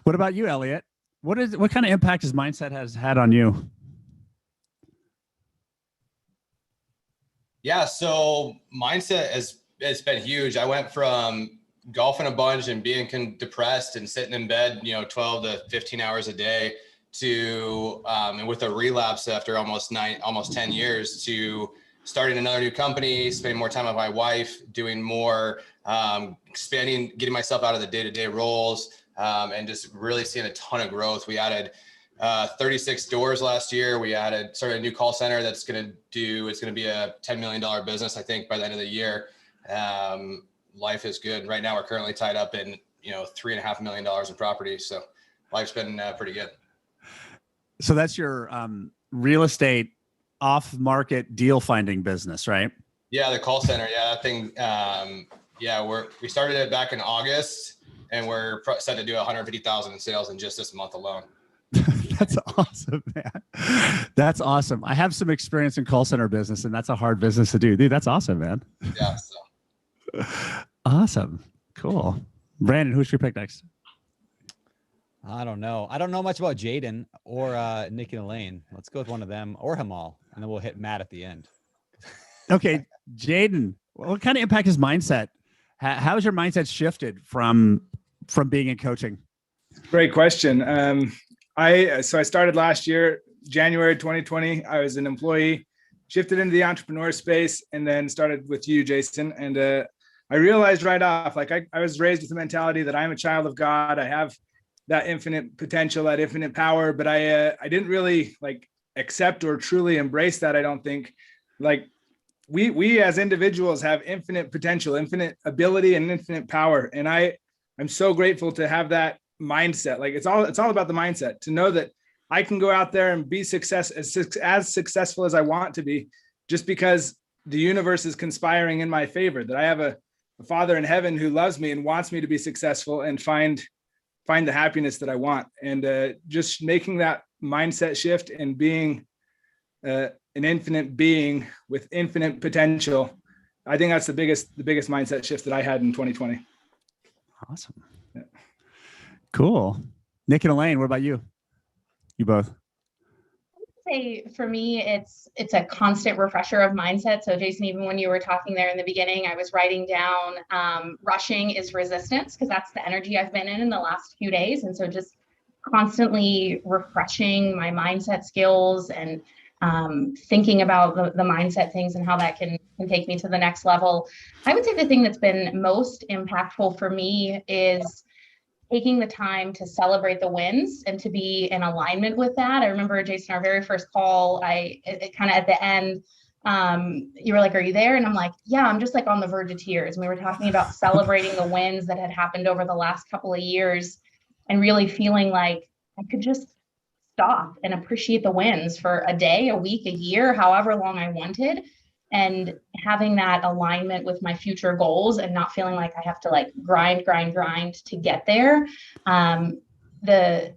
What about you, Elliot? what kind of impact his mindset has had on you? Yeah, so mindset has been huge. I went from golfing a bunch and being depressed and sitting in bed, 12 to 15 hours a day to, and with a relapse after almost 10 years, to starting another new company, spending more time with my wife, doing more, expanding, getting myself out of the day-to-day roles, and just really seeing a ton of growth. We added 36 doors last year. We started a new call center it's going to be a $10 million business, I think, by the end of the year. Life is good. Right now, we're currently tied up in, $3.5 million in property. So life's been pretty good. So that's your real estate off-market deal finding business, right? Yeah, the call center. Yeah, that thing. We started it back in August, and we're set to do 150,000 in sales in just this month alone. That's awesome, man. That's awesome. I have some experience in call center business, and that's a hard business to do. Dude, that's awesome, man. Yeah. So. Awesome. Cool. Brandon, who should we pick next? I don't know. I don't know much about Jaden or Nick and Elaine. Let's go with one of them or Hamal, and then we'll hit Matt at the end. Okay, Jaden, what kind of impact his mindset? How has your mindset shifted from being in coaching? Great question. I started last year, January 2020. I was an employee, shifted into the entrepreneur space, and then started with you, Jason. And I realized right off, like I was raised with the mentality that I'm a child of God. I have that infinite potential, that infinite power, but I didn't really accept or truly embrace that. I don't think we as individuals have infinite potential, infinite ability, and infinite power. And I'm so grateful to have that mindset. It's all about the mindset, to know that I can go out there and be as successful as I want to be, just because the universe is conspiring in my favor, that I have a Father in heaven who loves me and wants me to be successful and find the happiness that I want. And just making that mindset shift and being an infinite being with infinite potential, I think that's the biggest mindset shift that I had in 2020. Awesome. Yeah. Cool. Nick and Elaine, what about you? You both. Say for me, it's a constant refresher of mindset. So Jason, even when you were talking there in the beginning, I was writing down rushing is resistance, because that's the energy I've been in the last few days. And so just constantly refreshing my mindset skills and thinking about the mindset things and how that can take me to the next level. I would say the thing that's been most impactful for me is taking the time to celebrate the wins and to be in alignment with that. I remember, Jason, our very first call, it kind of at the end, you were like, "Are you there?" And I'm like, "Yeah, I'm just on the verge of tears." And we were talking about celebrating the wins that had happened over the last couple of years and really feeling like I could just stop and appreciate the wins for a day, a week, a year, however long I wanted. And having that alignment with my future goals and not feeling like I have to grind to get there. The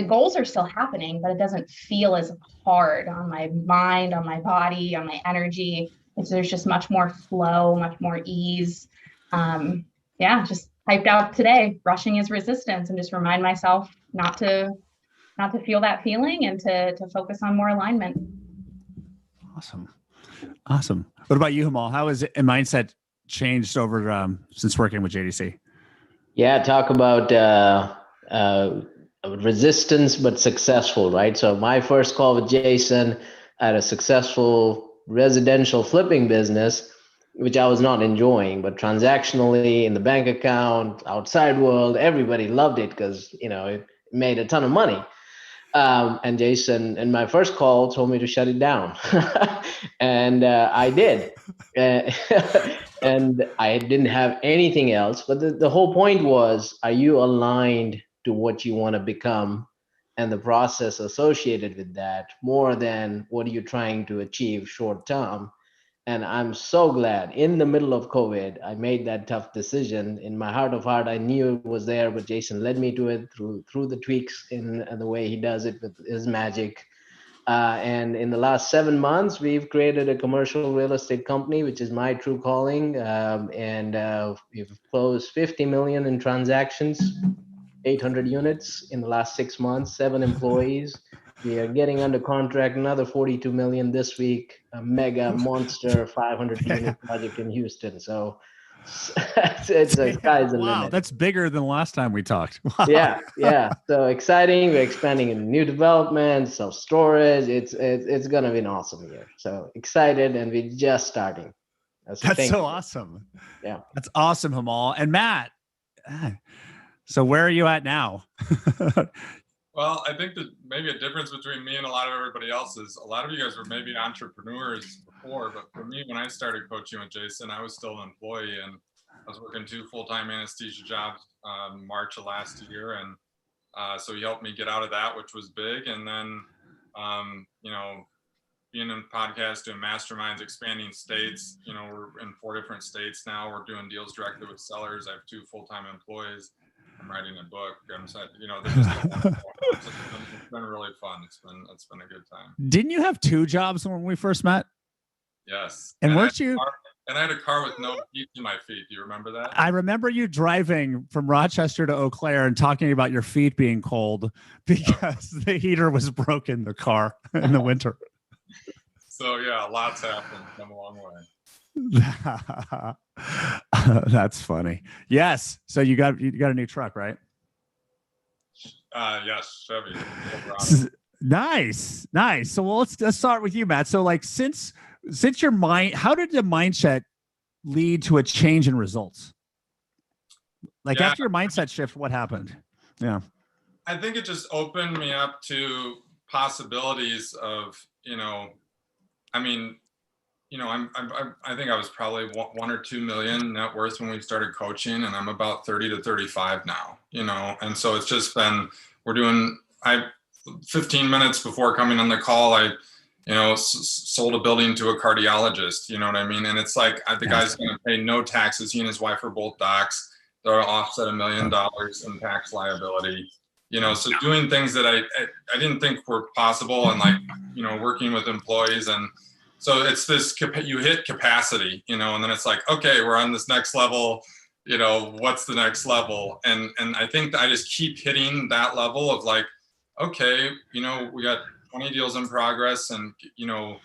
goals are still happening, but it doesn't feel as hard on my mind, on my body, on my energy. There's just much more flow, much more ease. Just hyped out today. Rushing is resistance, and just remind myself not to feel that feeling and to focus on more alignment. Awesome. What about you, Hamal? How has mindset changed over since working with JDC? Yeah, talk about resistance but successful, right? So my first call with Jason, I had a successful residential flipping business, which I was not enjoying, but transactionally in the bank account, outside world, everybody loved it because it made a ton of money. And Jason, in my first call, told me to shut it down. And I did. And I didn't have anything else. But the whole point was, are you aligned to what you want to become and the process associated with that, more than what are you trying to achieve short term? And I'm so glad in the middle of COVID, I made that tough decision. In my heart of heart, I knew it was there, but Jason led me to it through the tweaks in the way he does it with his magic. And in the last 7 months, we've created a commercial real estate company, which is my true calling. And we've closed 50 million in transactions. 800 units in the last 6 months, 7 employees. We are getting under contract another 42 million this week, a mega monster 500 unit project in Houston. So it's a sky's the Wow, limit. that's bigger than last time we talked. Wow. Yeah. So exciting. We're expanding in new developments, self-storage. It's gonna be an awesome year. So excited, and we're just starting. That's so awesome. Yeah. That's awesome, Hamal. And Matt, so where are you at now? Well, I think that maybe a difference between me and a lot of everybody else is a lot of you guys were maybe entrepreneurs before, but for me, when I started coaching with Jason, I was still an employee, and I was working 2 full-time anesthesia jobs March of last year. And so he helped me get out of that, which was big. And then, you know, being in podcasts, doing masterminds, expanding states, you know, we're in 4 different states now. We're doing deals directly with sellers. I have 2 full-time employees. I'm writing a book. You know, it's been really fun. It's been a good time. Didn't you have 2 jobs when we first met? Yes. And weren't you? And I had a car with no heat in my feet. Do you remember that? I remember you driving from Rochester to Eau Claire and talking about your feet being cold because the heater was broken in the car in the winter. So yeah, lots happened. Come a long way. That's funny. Yes. So you got a new truck, right? Yes, Chevy. Nice. So well, let's start with you, Matt. So like since your mind, how did the mindset lead to a change in results? Like after your mindset shift, what happened? Yeah. I think it just opened me up to possibilities of, you know, I mean, you know, I think I was probably 1 or 2 million net worth when we started coaching, and I'm about 30 to 35 now, you know? And so it's just been, 15 minutes before coming on the call, I, you know, sold a building to a cardiologist, you know what I mean? And it's like, the guy's going to pay no taxes. He and his wife are both docs. They'll offset $1 million in tax liability, you know? So doing things that I didn't think were possible, and like, you know, working with employees. And so it's this, you hit capacity, you know, and then it's like, okay, we're on this next level, you know, what's the next level? And I think that I just keep hitting that level of like, okay, you know, we got 20 deals in progress, and, you know,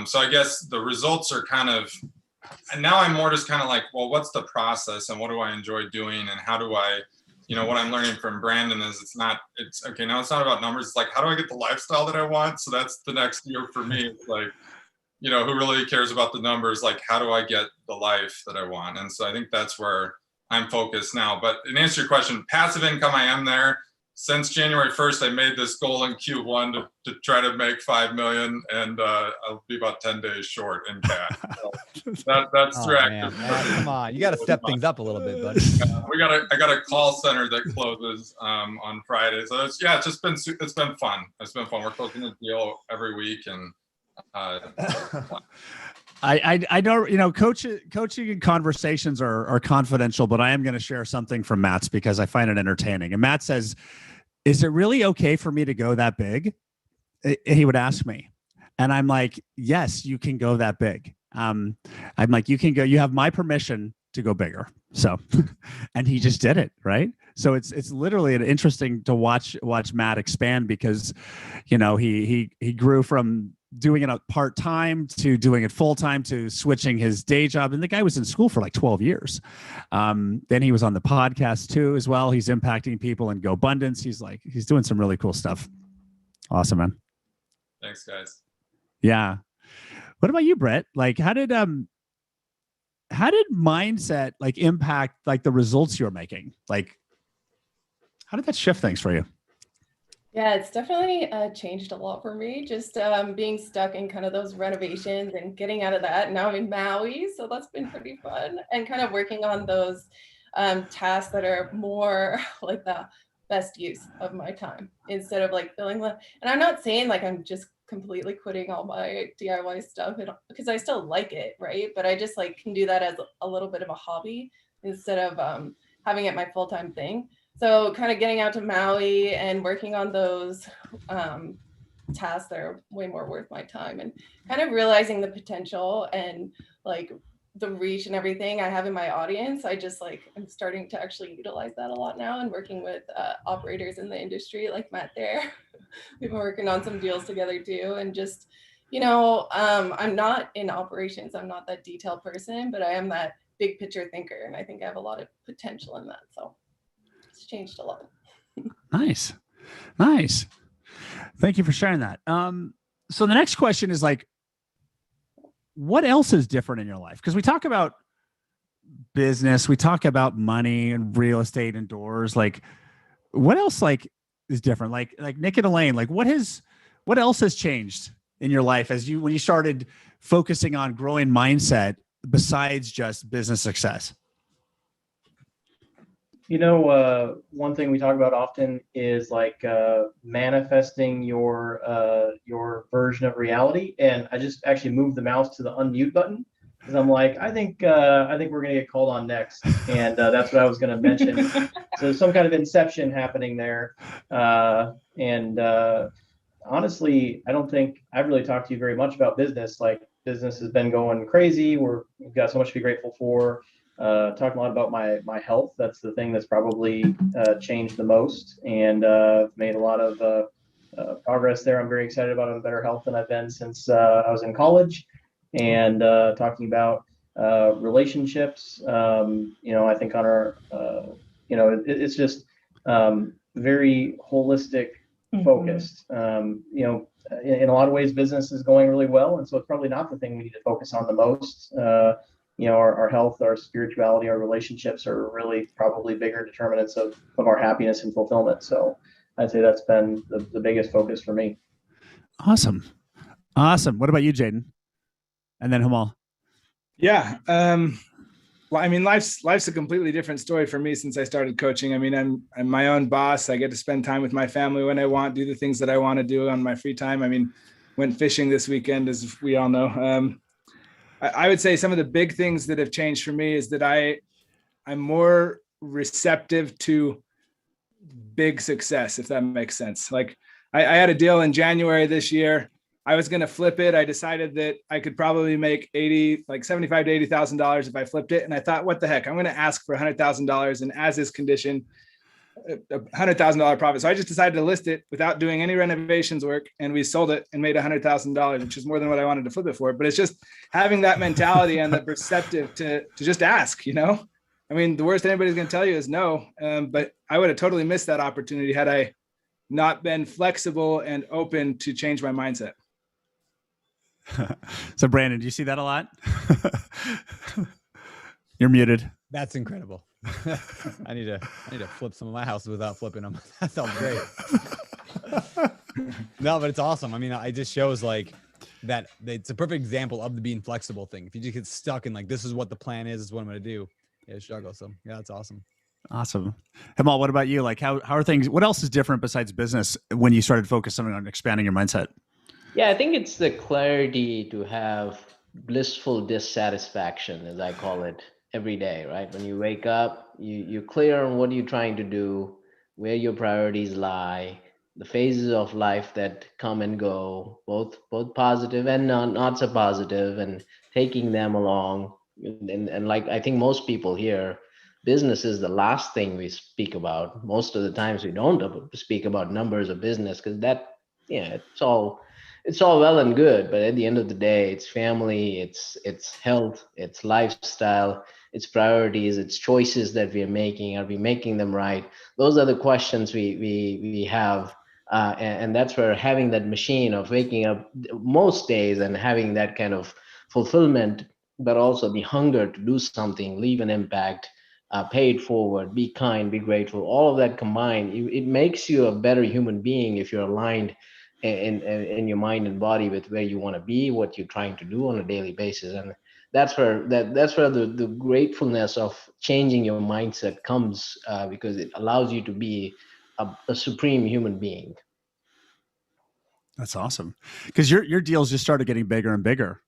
so I guess the results are kind of, and now I'm more just kind of like, well, what's the process and what do I enjoy doing? And how do I, you know, what I'm learning from Brandon is it's okay. Now it's not about numbers. It's like, how do I get the lifestyle that I want? So that's the next year for me. It's like, you know, who really cares about the numbers? Like, how do I get the life that I want? And so I think that's where I'm focused now. But in answer to your question, passive income, I am there. Since January 1st, I made this goal in Q1 to try to make 5 million, and I'll be about 10 days short in cash. So that's man. Come on, you got to step things up a little bit, buddy. I got a call center that closes on Friday, so it's been fun. It's been fun. We're closing a deal every week, and I know, you know, coaching and conversations are confidential, but I am going to share something from Matt's because I find it entertaining. And Matt says, is it really okay for me to go that big? He would ask me. And I'm like, yes, you can go that big. I'm like, you can go, you have my permission to go bigger. So, and he just did it. Right. So it's literally interesting to watch Matt expand because, you know, he grew from doing it part-time to doing it full-time to switching his day job. And the guy was in school for like 12 years. Then he was on the podcast too, as well. He's impacting people in GoBundance. He's doing some really cool stuff. Awesome, man. Thanks, guys. Yeah. What about you, Brett? Like, how did mindset like impact like the results you're making? Like, how did that shift things for you? Yeah, it's definitely changed a lot for me. Just being stuck in kind of those renovations and getting out of that. Now I'm in Maui, so that's been pretty fun. And kind of working on those tasks that are more like the best use of my time instead of like feeling like. And I'm not saying like I'm just completely quitting all my DIY stuff because I still like it, right? But I just like can do that as a little bit of a hobby instead of having it my full-time thing. So kind of getting out to Maui and working on those tasks that are way more worth my time and kind of realizing the potential and like the reach and everything I have in my audience, I just like, I'm starting to actually utilize that a lot now, and working with operators in the industry like Matt there. We've been working on some deals together too. And just, I'm not in operations. I'm not that detailed person, but I am that big picture thinker. And I think I have a lot of potential in that. So it's changed a lot. Nice. Nice. Thank you for sharing that. So the next question is like, what else is different in your life? Because we talk about business, we talk about money and real estate and doors. Like, what else like is different? Like Nick and Elaine, like what else has changed in your life when you started focusing on growing mindset besides just business success? One thing we talk about often is like manifesting your version of reality. And I just actually moved the mouse to the unmute button because I'm like, I think we're gonna get called on next, and that's what I was gonna mention. So some kind of inception happening there, and honestly, I don't think I've really talked to you very much about business. Like business has been going crazy. We've got so much to be grateful for. Talking a lot about my health. That's the thing that's probably changed the most, and made a lot of progress there. I'm very excited about having better health than I've been since I was in college, and talking about relationships. I think on our, it's just very holistic focused. In a lot of ways, business is going really well, and so it's probably not the thing we need to focus on the most. Our health, our spirituality, our relationships are really probably bigger determinants of our happiness and fulfillment. So I'd say that's been the biggest focus for me. Awesome. What about you, Jaden? And then Hamal. Yeah. Well, I mean, life's a completely different story for me since I started coaching. I mean, I'm my own boss. I get to spend time with my family when I want, do the things that I want to do on my free time. I mean, went fishing this weekend, as we all know. I would say some of the big things that have changed for me is that I'm more receptive to big success, if that makes sense. Like I had a deal in January this year. I was going to flip it. I decided that I could probably make $75,000 to $80,000 if I flipped it. And I thought, what the heck, I'm going to ask for $100,000 and as is condition, $100,000 profit. So I just decided to list it without doing any renovations work, and we sold it and made $100,000, which is more than what I wanted to flip it for. But it's just having that mentality and the perceptive to just ask. I mean, the worst anybody's going to tell you is no. But I would have totally missed that opportunity had I not been flexible and open to change my mindset. So Brandon, do you see that a lot? You're muted. That's incredible. I need to flip some of my houses without flipping them. That sounds great. No, but it's awesome. I mean, it just shows like that it's a perfect example of the being flexible thing. If you just get stuck in like, this is what the plan is what I'm going to do, you struggle. So yeah, that's awesome. Awesome. Hamal, what about you? Like how are things, what else is different besides business when you started focusing on expanding your mindset? Yeah, I think it's the clarity to have blissful dissatisfaction, as I call it, every day, right? When you wake up, you're clear on what you're trying to do, where your priorities lie, the phases of life that come and go, both positive and not so positive, and taking them along. And like I think most people here, business is the last thing we speak about. Most of the times we don't speak about numbers of business because it's all well and good, but at the end of the day, it's family, it's health, it's lifestyle, it's priorities, it's choices that we are making. Are we making them right? Those are the questions we have, and that's where having that machine of waking up most days and having that kind of fulfillment, but also the hunger to do something, leave an impact, pay it forward, be kind, be grateful. All of that combined, it makes you a better human being if you're aligned in your mind and body with where you want to be, what you're trying to do on a daily basis. And that's where the gratefulness of changing your mindset comes, because it allows you to be a supreme human being. That's awesome. Because your deals just started getting bigger and bigger,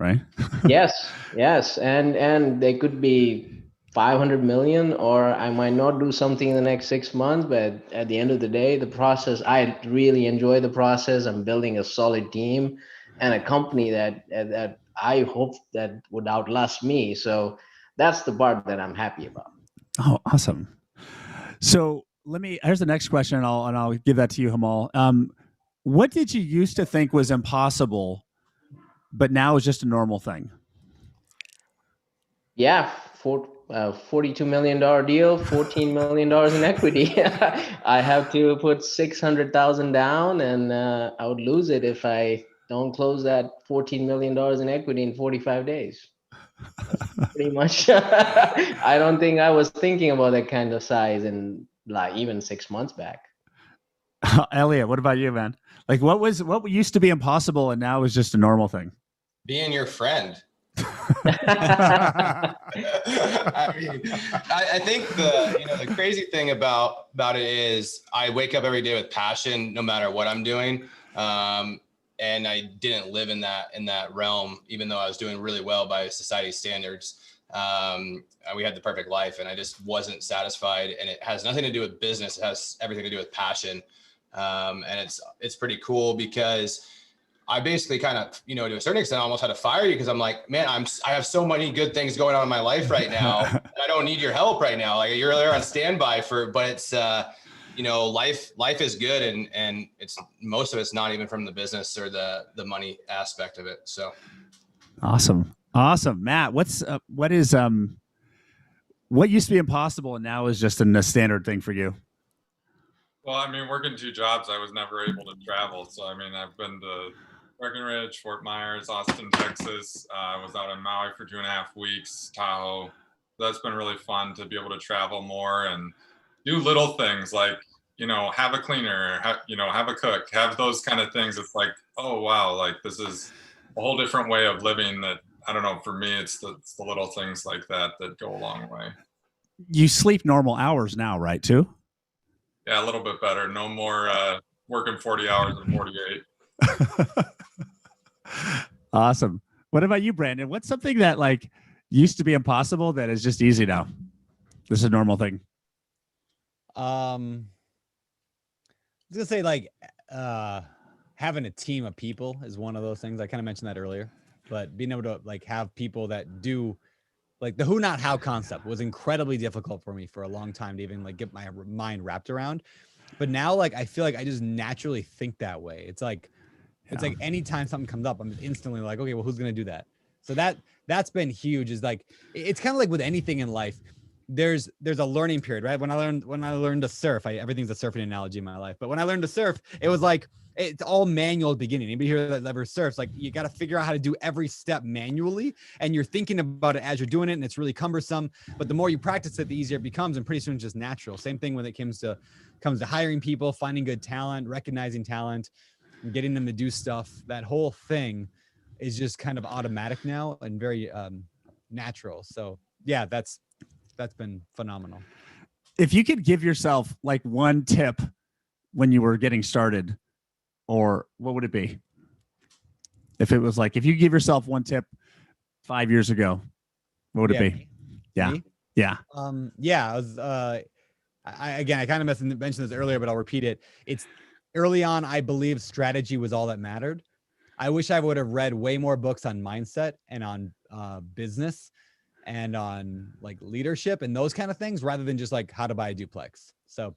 right? yes. And they could be 500 million, or I might not do something in the next 6 months, but at the end of the day, the process, I really enjoy the process. I'm building a solid team and a company that I hope that would outlast me. So that's the part that I'm happy about. Oh, awesome. So here's the next question, and I'll give that to you, Hamal. What did you used to think was impossible, but now is just a normal thing? Yeah, $42 million deal, $14 million in equity. I have to put 600,000 down, and I would lose it if I don't close that $14 million in equity in 45 days. That's pretty much. I don't think I was thinking about that kind of size in like even 6 months back. Elliot, what about you, man? Like what used to be impossible and now is just a normal thing? Being your friend. I mean, I think the crazy thing about it is I wake up every day with passion, no matter what I'm doing. And I didn't live in that realm, even though I was doing really well by society standards. We had the perfect life, and I just wasn't satisfied. And it has nothing to do with business; it has everything to do with passion. And it's pretty cool because I basically kind of, to a certain extent, almost had to fire you because I'm like, man, I have so many good things going on in my life right now. And I don't need your help right now. Like you're there on standby but it's, life is good. And it's, most of it's not even from the business or the money aspect of it. So. Awesome. Matt, what used to be impossible and now is just a standard thing for you? Well, I mean, working 2 jobs, I was never able to travel. So, I mean, I've been to Breckenridge, Fort Myers, Austin, Texas. I was out in Maui for 2.5 weeks, Tahoe. That's been really fun to be able to travel more and do little things like, have a cleaner, have a cook, have those kind of things. It's like, oh, wow, like this is a whole different way of living that, I don't know, for me, it's the little things like that go a long way. You sleep normal hours now, right, too? Yeah, a little bit better. No more working 40 hours and 48. Awesome. What about you, Brandon? What's something that like used to be impossible that is just easy now? This is a normal thing. I was gonna say like having a team of people is one of those things. I kind of mentioned that earlier, but being able to like have people that do like the who not how concept was incredibly difficult for me for a long time to even like get my mind wrapped around. But now like I feel like I just naturally think that way. It's like anytime something comes up, I'm instantly like, okay, well, who's gonna do that? So that's been huge. Is like it's kind of like with anything in life. There's a learning period, right? When I learned to surf, everything's a surfing analogy in my life. But when I learned to surf, it was like it's all manual at the beginning. Anybody here that ever surfs, like you got to figure out how to do every step manually, and you're thinking about it as you're doing it, and it's really cumbersome. But the more you practice it, the easier it becomes, and pretty soon it's just natural. Same thing when it comes to hiring people, finding good talent, recognizing talent, and getting them to do stuff. That whole thing is just kind of automatic now and very natural. So yeah, that's been phenomenal. If you could give yourself like one tip when you were getting started, or what would it be? If it was like, if you give yourself one tip 5 years ago, what would it be? Me? Yeah. Me? Yeah. I was, I kind of mentioned this earlier, but I'll repeat it. It's early on, I believe strategy was all that mattered. I wish I would have read way more books on mindset and on business and on like leadership and those kind of things, rather than just like how to buy a duplex. So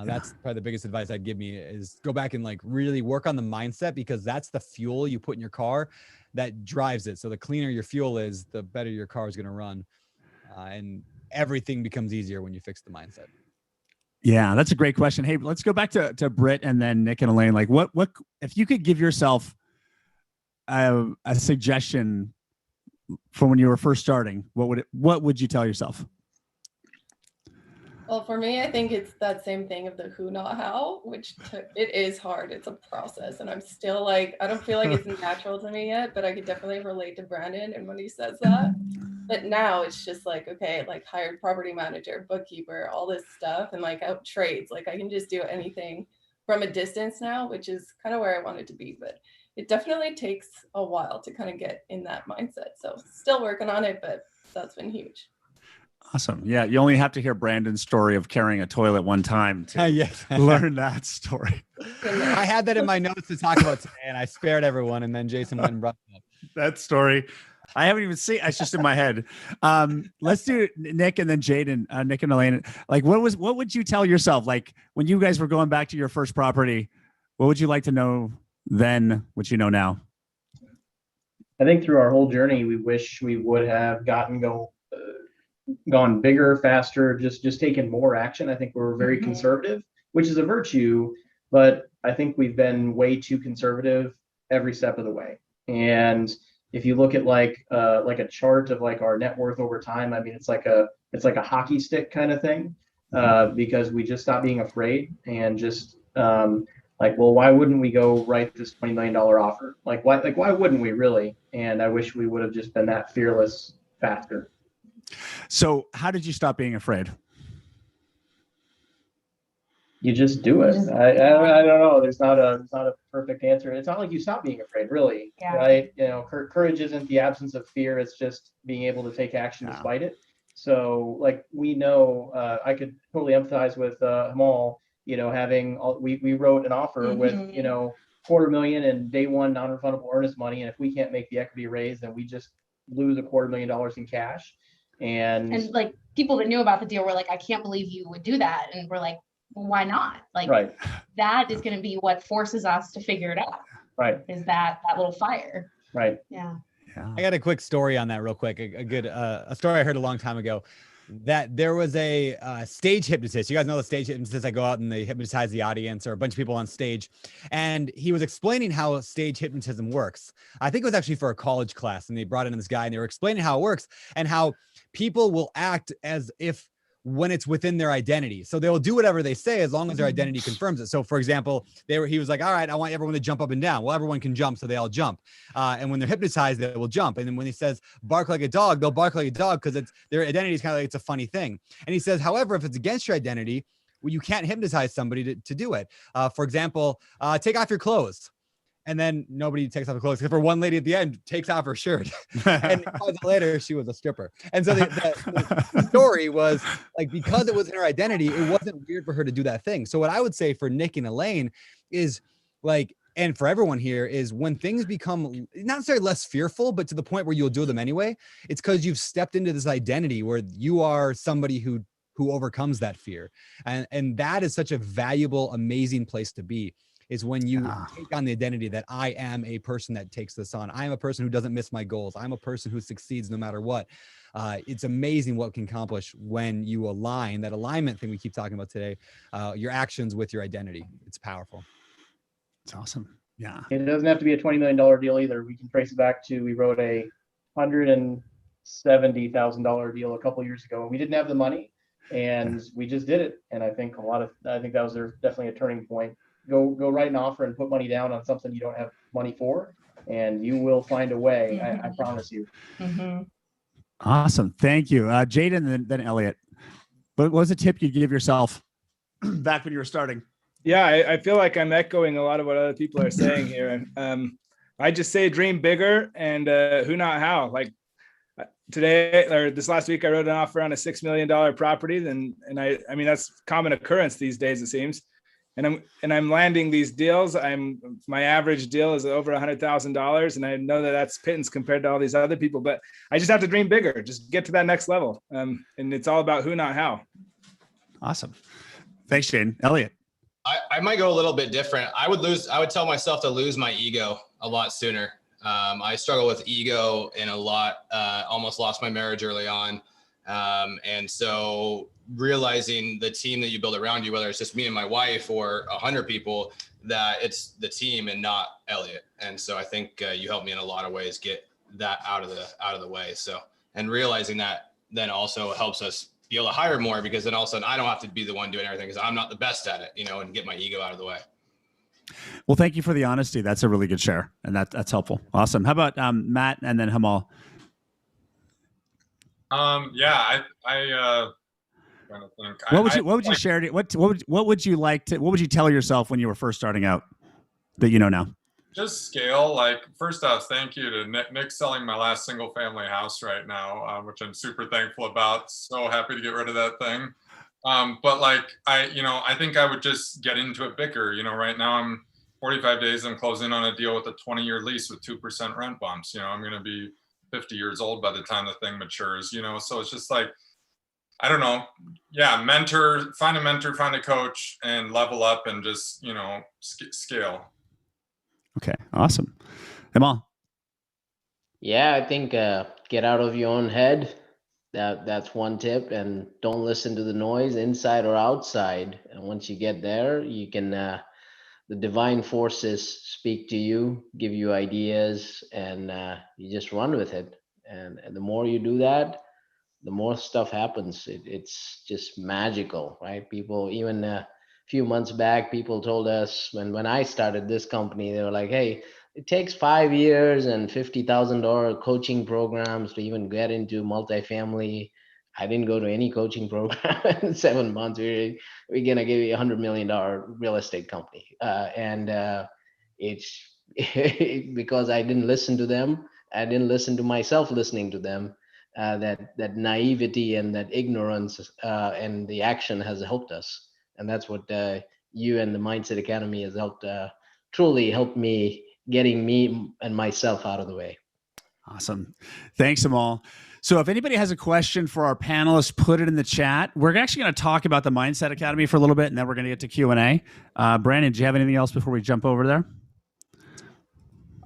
that's probably the biggest advice I'd give me is go back and like really work on the mindset, because that's the fuel you put in your car that drives it. So the cleaner your fuel is, the better your car is going to run. And everything becomes easier when you fix the mindset. Yeah, that's a great question. Hey, let's go back to Britt and then Nick and Elaine. Like what if you could give yourself a suggestion for when you were first starting, what would you tell yourself? Well, for me, I think it's that same thing of the who, not how, which it is hard. It's a process. And I'm still like, I don't feel like it's natural to me yet, but I could definitely relate to Brandon and when he says that. But now it's just like, okay, like hired property manager, bookkeeper, all this stuff, and like out trades. Like I can just do anything from a distance now, which is kind of where I wanted to be. But it definitely takes a while to kind of get in that mindset. So still working on it, but that's been huge. Awesome. Yeah. You only have to hear Brandon's story of carrying a toilet one time to learn that story. I had that in my notes to talk about today, and I spared everyone. And then Jason went and brought it up. That story. I haven't even seen. It's just in my head. Let's do Nick and then Jaden. Nick and Elaine. Like, what would you tell yourself? Like when you guys were going back to your first property, what would you like to know then, what you know now? I think through our whole journey, we wish we would have gone bigger, faster, just taken more action. I think we're very conservative, which is a virtue, but I think we've been way too conservative every step of the way. And if you look at like a chart of like our net worth over time, I mean, it's like a hockey stick kind of thing, because we just stopped being afraid and just like, well, why wouldn't we go write this $20 million offer? Like, why wouldn't we really? And I wish we would have just been that fearless faster. So how did you stop being afraid? You just do it. I don't know. There's not a perfect answer. It's not like you stop being afraid, really, right? You know, courage isn't the absence of fear. It's just being able to take action despite it. So, like, we know, I could totally empathize with Hamal. You know, we wrote an offer with, you know, $250,000 in day one non-refundable earnest money, and if we can't make the equity raise, then we just lose $250,000 in cash. And like people that knew about the deal were like, I can't believe you would do that, and we're like, well, why not? Like, that is going to be what forces us to figure it out. Right. Is that little fire? Right. Yeah. I got a quick story on that real quick. A story I heard a long time ago, that there was a stage hypnotist. You guys know the stage hypnotists that go out and they hypnotize the audience or a bunch of people on stage. And he was explaining how stage hypnotism works. I think it was actually for a college class, and they brought in this guy and they were explaining how it works and how people will act as if when it's within their identity. So they'll do whatever they say as long as their identity confirms it. So for example, he was like, all right, I want everyone to jump up and down. Well, everyone can jump, so they all jump. And when they're hypnotized, they will jump. And then when he says bark like a dog, they'll bark like a dog because their identity is kind of like, it's a funny thing. And he says, however, if it's against your identity, well, you can't hypnotize somebody to do it. For example, take off your clothes. And then nobody takes off her clothes, except for one lady at the end takes off her shirt. And later, she was a stripper. And so the story was like, because it was in her identity, it wasn't weird for her to do that thing. So what I would say for Nick and Elaine is like, and for everyone here, is when things become not necessarily less fearful, but to the point where you'll do them anyway, it's because you've stepped into this identity where you are somebody who overcomes that fear. And that is such a valuable, amazing place to be. Is when you take on the identity that I am a person that takes this on. I am a person who doesn't miss my goals. I'm a person who succeeds no matter what. It's amazing what can accomplish when you align, that alignment thing we keep talking about today, your actions with your identity. It's powerful. It's awesome. Yeah. It doesn't have to be a $20 million deal either. We can trace it back to, we wrote a $170,000 deal a couple of years ago, and we didn't have the money, and we just did it. And I think that was definitely a turning point. Go write an offer and put money down on something you don't have money for, and you will find a way. I promise you. Awesome. Thank you. Jaden and then Elliot. What was a tip you'd give yourself back when you were starting? Yeah, I feel like I'm echoing a lot of what other people are saying here. I just say dream bigger and who not how. Like today or this last week, I wrote an offer on a $6 million property. And I mean, that's common occurrence these days, it seems. And I'm landing these deals. My average deal is over $100,000, and I know that that's pittance compared to all these other people. But I just have to dream bigger, just get to that next level. And it's all about who, not how. Awesome. Thanks, Shane. Elliot. I might go a little bit different. I would tell myself to lose my ego a lot sooner. I struggle with ego in a lot. Almost lost my marriage early on. And so realizing the team that you build around you, whether it's just me and my wife or 100 people, that it's the team and not Elliot. And so I think you helped me in a lot of ways get that out of the way. So, and realizing that then also helps us be able to hire more, because then all of a sudden I don't have to be the one doing everything because I'm not the best at it, and get my ego out of the way. Well, thank you for the honesty. That's a really good share, and that's helpful. Awesome. How about Matt and then Hamal? Yeah, I trying to think. What would you share? What would you tell yourself when you were first starting out that you know now? Just scale. Like, first off, thank you to Nick selling my last single family house right now, which I'm super thankful about. So happy to get rid of that thing. But like, I think I would just get into it bigger. Right now I'm 45 days, I'm closing on a deal with a 20-year lease with 2% rent bumps. You know, I'm going to be 50 years old by the time the thing matures, you know? So it's just like, I don't know. Yeah. Find a mentor, find a coach, and level up and just, you know, scale. Okay. Awesome. Amal. Yeah, I think get out of your own head. That's one tip, and don't listen to the noise inside or outside. And once you get there, you can the divine forces speak to you, give you ideas, and you just run with it. And the more you do that, the more stuff happens. It's just magical, right? People, even a few months back, people told us when I started this company, they were like, hey, it takes 5 years and $50,000 coaching programs to even get into multifamily. I didn't go to any coaching program in 7 months. We're gonna give you $100 million real estate company, and it's because I didn't listen to them. I didn't listen to myself listening to them. That naivety and that ignorance and the action has helped us, and that's what you and the Mindset Academy has helped. Truly helped me getting me and myself out of the way. Awesome. Thanks, Amal. So if anybody has a question for our panelists, put it in the chat. We're actually going to talk about the Mindset Academy for a little bit, and then we're going to get to Q&A. Brandon, do you have anything else before we jump over there?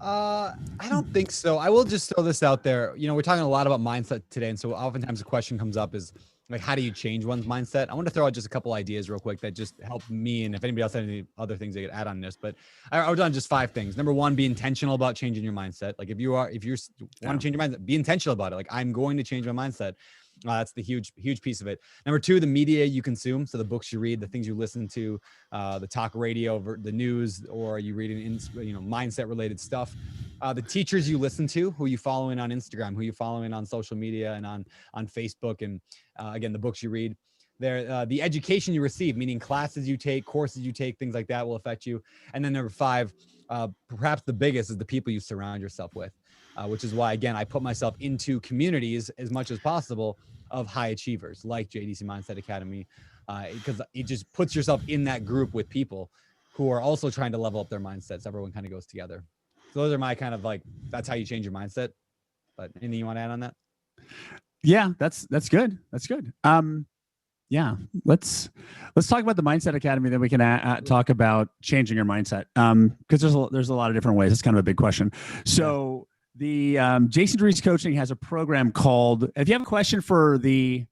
I don't think so. I will just throw this out there. You know, we're talking a lot about mindset today. And so oftentimes the question comes up is like, how do you change one's mindset? I want to throw out just a couple ideas real quick that just help me. And if anybody else has any other things they could add on this, but I wrote down just 5 things. Number 1, be intentional about changing your mindset. Like if you want to change your mindset, be intentional about it. Like I'm going to change my mindset. That's the huge piece of it. Number 2, the media you consume. So the books you read, the things you listen to, the talk radio, the news, or you reading mindset related stuff. The teachers you listen to, who you following on Instagram, who you following on social media and on Facebook, and again, the books you read. There, the education you receive, meaning classes you take, courses you take, things like that will affect you. And then number 5, perhaps the biggest, is the people you surround yourself with. Which is why, again, I put myself into communities as much as possible of high achievers like JDC Mindset Academy, because it just puts yourself in that group with people who are also trying to level up their mindsets. Everyone kind of goes together. So those are my kind of like, that's how you change your mindset. But anything you want to add on that? Yeah, that's good. That's good. Yeah, let's talk about the Mindset Academy. Then we can talk about changing your mindset. Because there's a lot of different ways. It's kind of a big question. So. The Jason Dries Coaching has a program called, if you have a question for the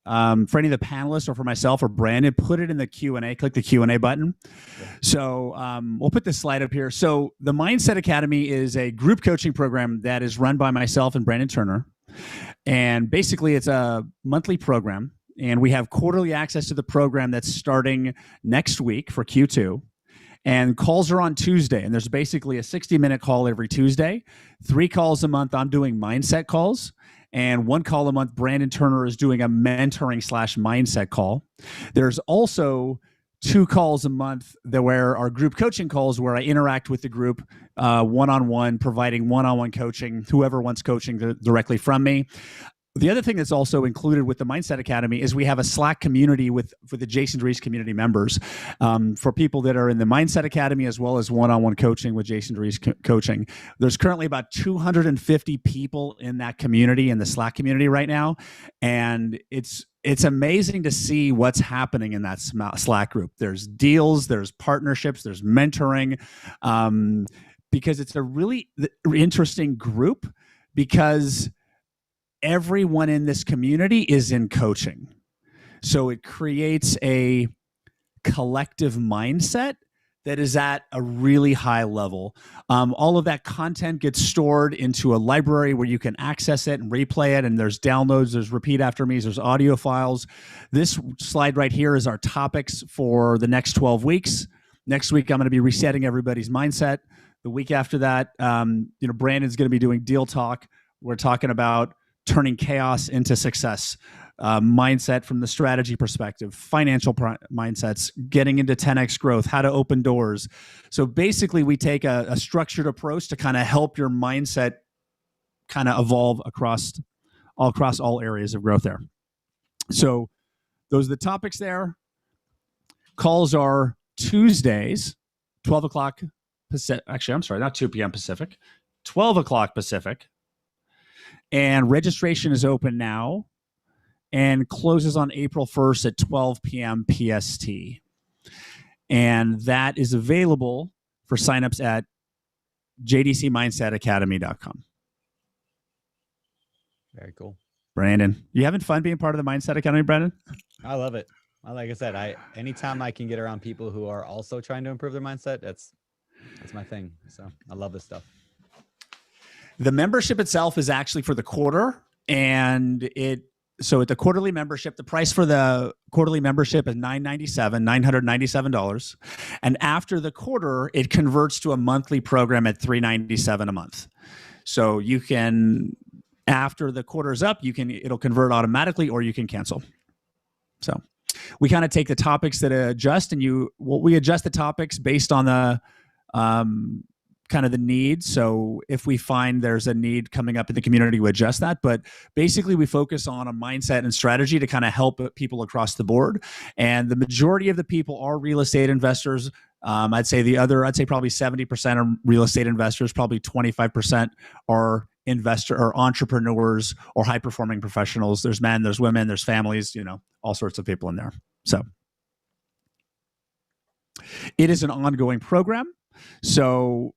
for any of the panelists or for myself or Brandon, put it in the Q&A, click the Q&A button. So we'll put this slide up here. So the Mindset Academy is a group coaching program that is run by myself and Brandon Turner. And basically it's a monthly program, and we have quarterly access to the program that's starting next week for Q2. And calls are on Tuesday, and there's basically a 60-minute call every Tuesday. 3 calls a month, I'm doing mindset calls, and 1 call a month, Brandon Turner is doing a mentoring/mindset call. There's also 2 calls a month where our group coaching calls, where I interact with the group one-on-one, providing one-on-one coaching, whoever wants coaching directly from me. The other thing that's also included with the Mindset Academy is we have a Slack community for the Jason Dries community members, for people that are in the Mindset Academy, as well as one-on-one coaching with Jason Dries coaching. There's currently about 250 people in that community, in the Slack community right now, and it's amazing to see what's happening in that Slack group. There's deals, there's partnerships, there's mentoring, because it's a really interesting group, because everyone in this community is in coaching. So it creates a collective mindset that is at a really high level. All of that content gets stored into a library where you can access it and replay it. And there's downloads, there's repeat after me's, there's audio files. This slide right here is our topics for the next 12 weeks. Next week, I'm going to be resetting everybody's mindset. The week after that, Brandon's going to be doing deal talk. We're talking about turning chaos into success, mindset from the strategy perspective, financial mindsets, getting into 10x growth, how to open doors. So basically, we take a structured approach to kind of help your mindset kind of evolve across all areas of growth there. So those are the topics there. Calls are Tuesdays, 12 o'clock Pacific. Actually, I'm sorry, not 2 p.m. Pacific, 12 o'clock Pacific. And registration is open now and closes on April 1st at 12 p.m. PST. And that is available for signups at jdcmindsetacademy.com. Very cool. Brandon, you having fun being part of the Mindset Academy, Brandon? I love it. Like I said, anytime I can get around people who are also trying to improve their mindset, that's my thing. So I love this stuff. The membership itself is actually for the quarter, and so at the quarterly membership, the price for the quarterly membership is $997, and after the quarter, it converts to a monthly program at $397 a month. So you can, after the quarter's up, it'll convert automatically, or you can cancel. So we kind of take the topics that adjust, and we adjust the topics based on the kind of the need. So if we find there's a need coming up in the community, we adjust that. But basically, we focus on a mindset and strategy to kind of help people across the board. And the majority of the people are real estate investors. I'd say probably 70% are real estate investors. Probably 25% are entrepreneurs or high performing professionals. There's men, there's women, there's families, all sorts of people in there. So it is an ongoing program. So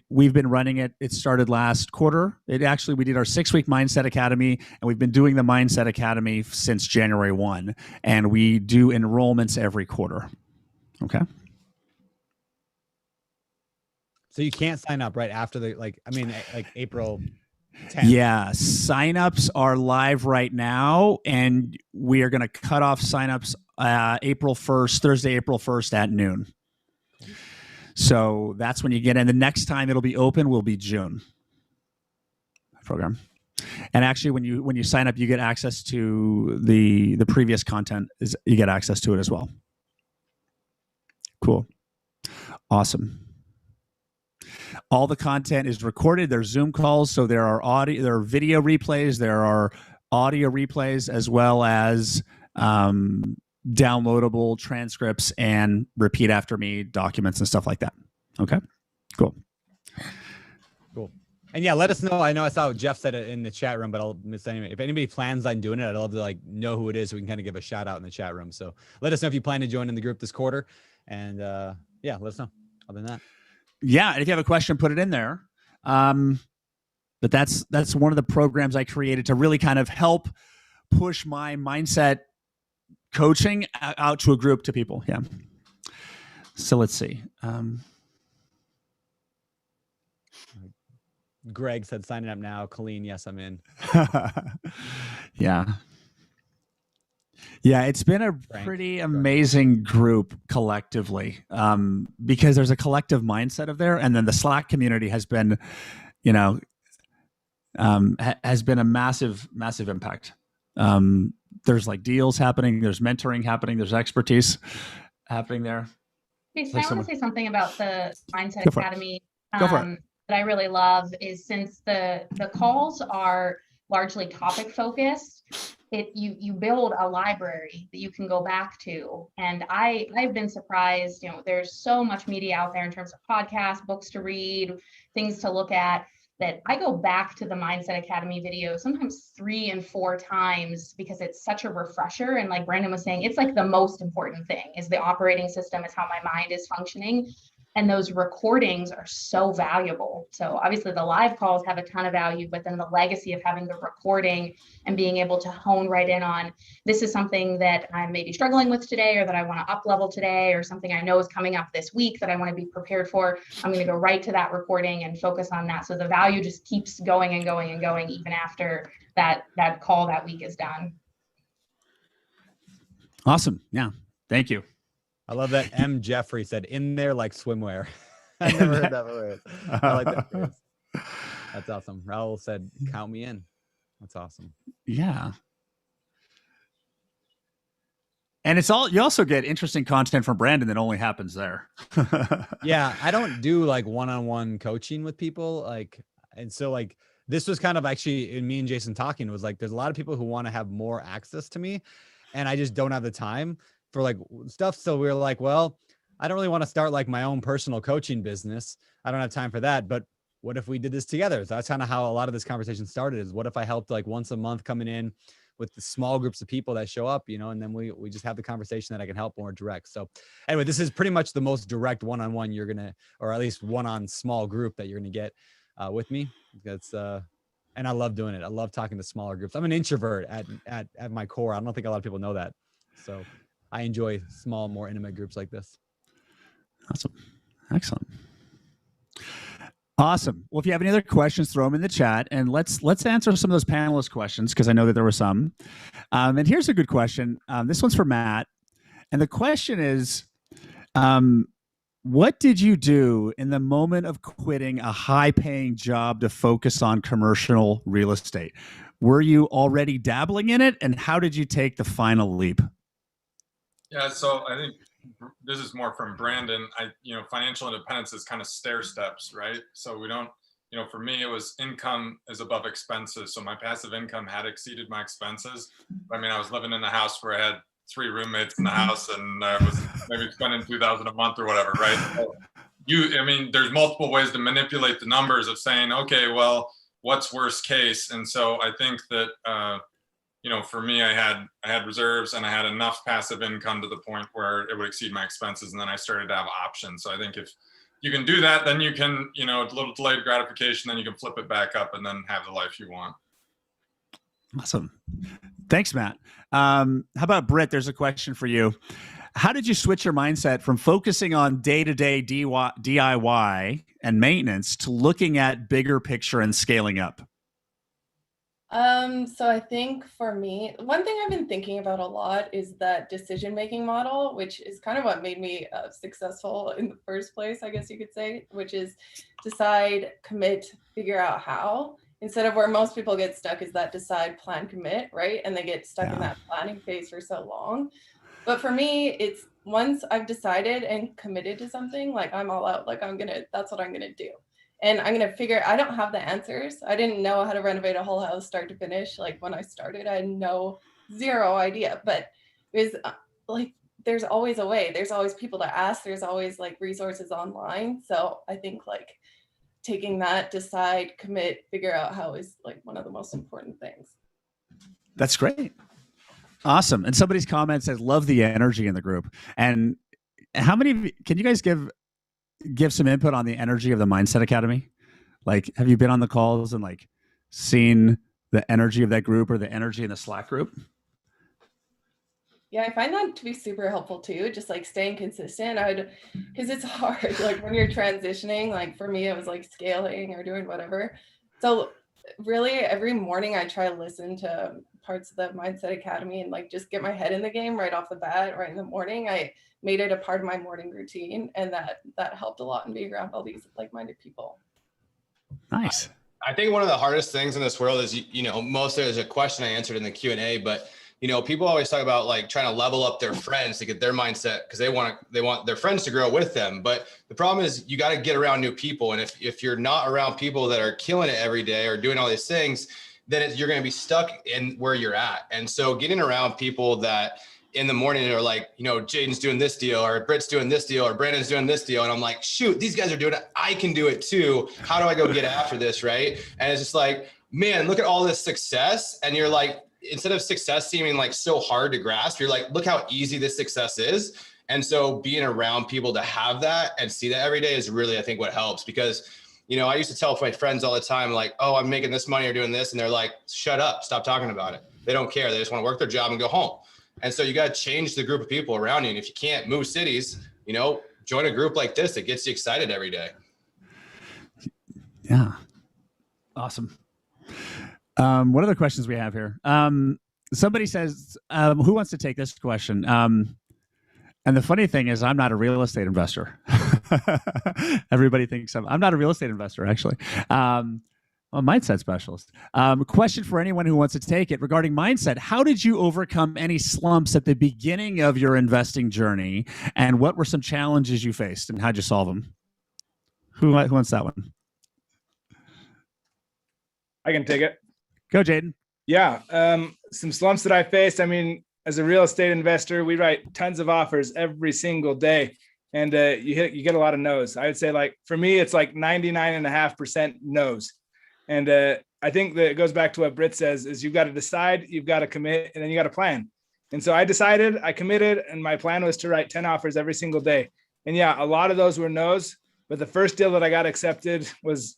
we've been running it. It started last quarter. We did our 6-week Mindset Academy, and we've been doing the Mindset Academy since January 1, and we do enrollments every quarter. Okay. So you can't sign up right after April 10th. Yeah, signups are live right now, and we are going to cut off signups Thursday, April 1st at noon. So that's when you get in. The next time it'll be open will be June program. And actually, when you sign up, you get access to the previous content. You get access to it as well. Cool. Awesome. All the content is recorded. There's Zoom calls, so there are video replays, there are audio replays, as well as downloadable transcripts and repeat after me documents and stuff like that. Okay, cool. And yeah, let us know. I know I saw Jeff said it in the chat room, but I'll miss anyway. If anybody plans on doing it, I'd love to know who it is so we can kind of give a shout out in the chat room. So let us know if you plan to join in the group this quarter. And let us know. Other than that. Yeah, and if you have a question, put it in there. But that's one of the programs I created to really kind of help push my mindset coaching out to a group, to people. Yeah. So let's see. Greg said signing up now. Colleen, yes, I'm in. Yeah. Yeah, it's been a pretty amazing group collectively, because there's a collective mindset of there, and then the Slack community has been, has been a massive, massive impact. There's deals happening, there's mentoring happening, there's expertise happening there. Jason, I want to say something about the Mindset Go for it. Academy. Go for it. That I really love is, since the calls are largely topic focused, you build a library that you can go back to. And I've been surprised, there's so much media out there in terms of podcasts, books to read, things to look at, that I go back to the Mindset Academy video sometimes 3 and 4 times, because it's such a refresher. And like Brandon was saying, it's the most important thing is the operating system, is how my mind is functioning. And those recordings are so valuable. So obviously the live calls have a ton of value, but then the legacy of having the recording and being able to hone right in on, this is something that I'm maybe struggling with today, or that I want to up level today, or something I know is coming up this week that I want to be prepared for. I'm going to go right to that recording and focus on that. So the value just keeps going and going and going, even after that call that week is done. Awesome. Yeah. Thank you. I love that M. Jeffrey said, in there like swimwear. I never heard that word. I like that phrase. That's awesome. Raul said, count me in. That's awesome. Yeah. And you also get interesting content from Brandon that only happens there. Yeah. I don't do one-on-one coaching with people. And so this was kind of actually in me and Jason talking, was there's a lot of people who want to have more access to me, and I just don't have the time for stuff. So we were well, I don't really want to start like my own personal coaching business. I don't have time for that. But what if we did this together? So that's kind of how a lot of this conversation started, is what if I helped like once a month coming in with the small groups of people that show up, and then we just have the conversation that I can help more direct. So anyway, this is pretty much the most direct one-on-one you're going to, or at least one-on small group that you're going to get with me. That's, and I love doing it. I love talking to smaller groups. I'm an introvert at my core. I don't think a lot of people know that. So I enjoy small, more intimate groups like this. Awesome. Excellent. Awesome. Well, if you have any other questions, throw them in the chat, and let's answer some of those panelist questions, because I know that there were some. And here's a good question. This one's for Matt. And the question is, what did you do in the moment of quitting a high-paying job to focus on commercial real estate? Were you already dabbling in it, and how did you take the final leap? Yeah, so I think this is more from Brandon. Financial independence is kind of stair steps, right? So we don't, for me, it was income is above expenses. So my passive income had exceeded my expenses. I mean, I was living in a house where I had 3 roommates in the house, and I was maybe spending $2,000 a month or whatever, right? So there's multiple ways to manipulate the numbers of saying, okay, well, what's worst case? And so I think that, for me, I had reserves, and I had enough passive income to the point where it would exceed my expenses. And then I started to have options. So I think if you can do that, then you can, a little delayed gratification, then you can flip it back up and then have the life you want. Awesome. Thanks, Matt. How about Britt? There's a question for you. How did you switch your mindset from focusing on day-to-day DIY and maintenance to looking at bigger picture and scaling up? So I think for me, one thing I've been thinking about a lot is that decision-making model, which is kind of what made me successful in the first place, I guess you could say, which is decide, commit, figure out how, instead of where most people get stuck is that decide, plan, commit, right? And they get stuck in that planning phase for so long. But for me, it's once I've decided and committed to something, like I'm all out, like that's what I'm going to do. And I'm going to figure, I don't have the answers. I didn't know how to renovate a whole house start to finish. Like when I started, I had zero idea, but it was like, there's always a way. There's always people to ask. There's always like resources online. So I think like taking that, decide, commit, figure out how is like one of the most important things. That's great. Awesome. And somebody's comment says, love the energy in the group. And how many, can you guys give some input on the energy of the Mindset Academy? Like, have you been on the calls and like seen the energy of that group or the energy in the Slack group? Yeah, I find that to be super helpful too. Just like staying consistent. Because it's hard, like when you're transitioning, like for me, it was like scaling or doing whatever. So really every morning I try to listen to parts of the Mindset Academy and like just get my head in the game right off the bat, right in the morning. I made it a part of my morning routine, and that helped a lot in being around all these like-minded people. Nice. I think one of the hardest things in this world is, mostly there's a question I answered in the Q&A, but people always talk about like trying to level up their friends to get their mindset because they want their friends to grow with them. But the problem is you got to get around new people. And if you're not around people that are killing it every day or doing all these things, then you're going to be stuck in where you're at. And so getting around people that in the morning are like, Jaden's doing this deal, or Britt's doing this deal, or Brandon's doing this deal. And I'm like, shoot, these guys are doing it. I can do it too. How do I go get after this? Right. And it's just like, man, look at all this success. And you're like, instead of success seeming like so hard to grasp, you're like, look how easy this success is. And so being around people to have that and see that every day is really, I think, what helps. Because, I used to tell my friends all the time, like, oh, I'm making this money or doing this. And they're like, shut up, stop talking about it. They don't care. They just want to work their job and go home. And so you got to change the group of people around you. And if you can't move cities, join a group like this that gets you excited every day. Yeah. Awesome. What other questions we have here? Somebody says, who wants to take this question? And the funny thing is, I'm not a real estate investor. Everybody thinks I'm not a real estate investor, actually. A mindset specialist. Question for anyone who wants to take it regarding mindset. How did you overcome any slumps at the beginning of your investing journey? And what were some challenges you faced and how'd you solve them? Who wants that one? I can take it. Go, Jaden. Yeah. Some slumps that I faced. I mean, as a real estate investor, we write tons of offers every single day. and you get a lot of no's. I would say, like, for me, it's like 99.5% no's. And I think that it goes back to what Britt says, is you've got to decide, you've got to commit, and then you got to plan. And so I decided, I committed, and my plan was to write 10 offers every single day. And yeah, a lot of those were no's, but the first deal that I got accepted was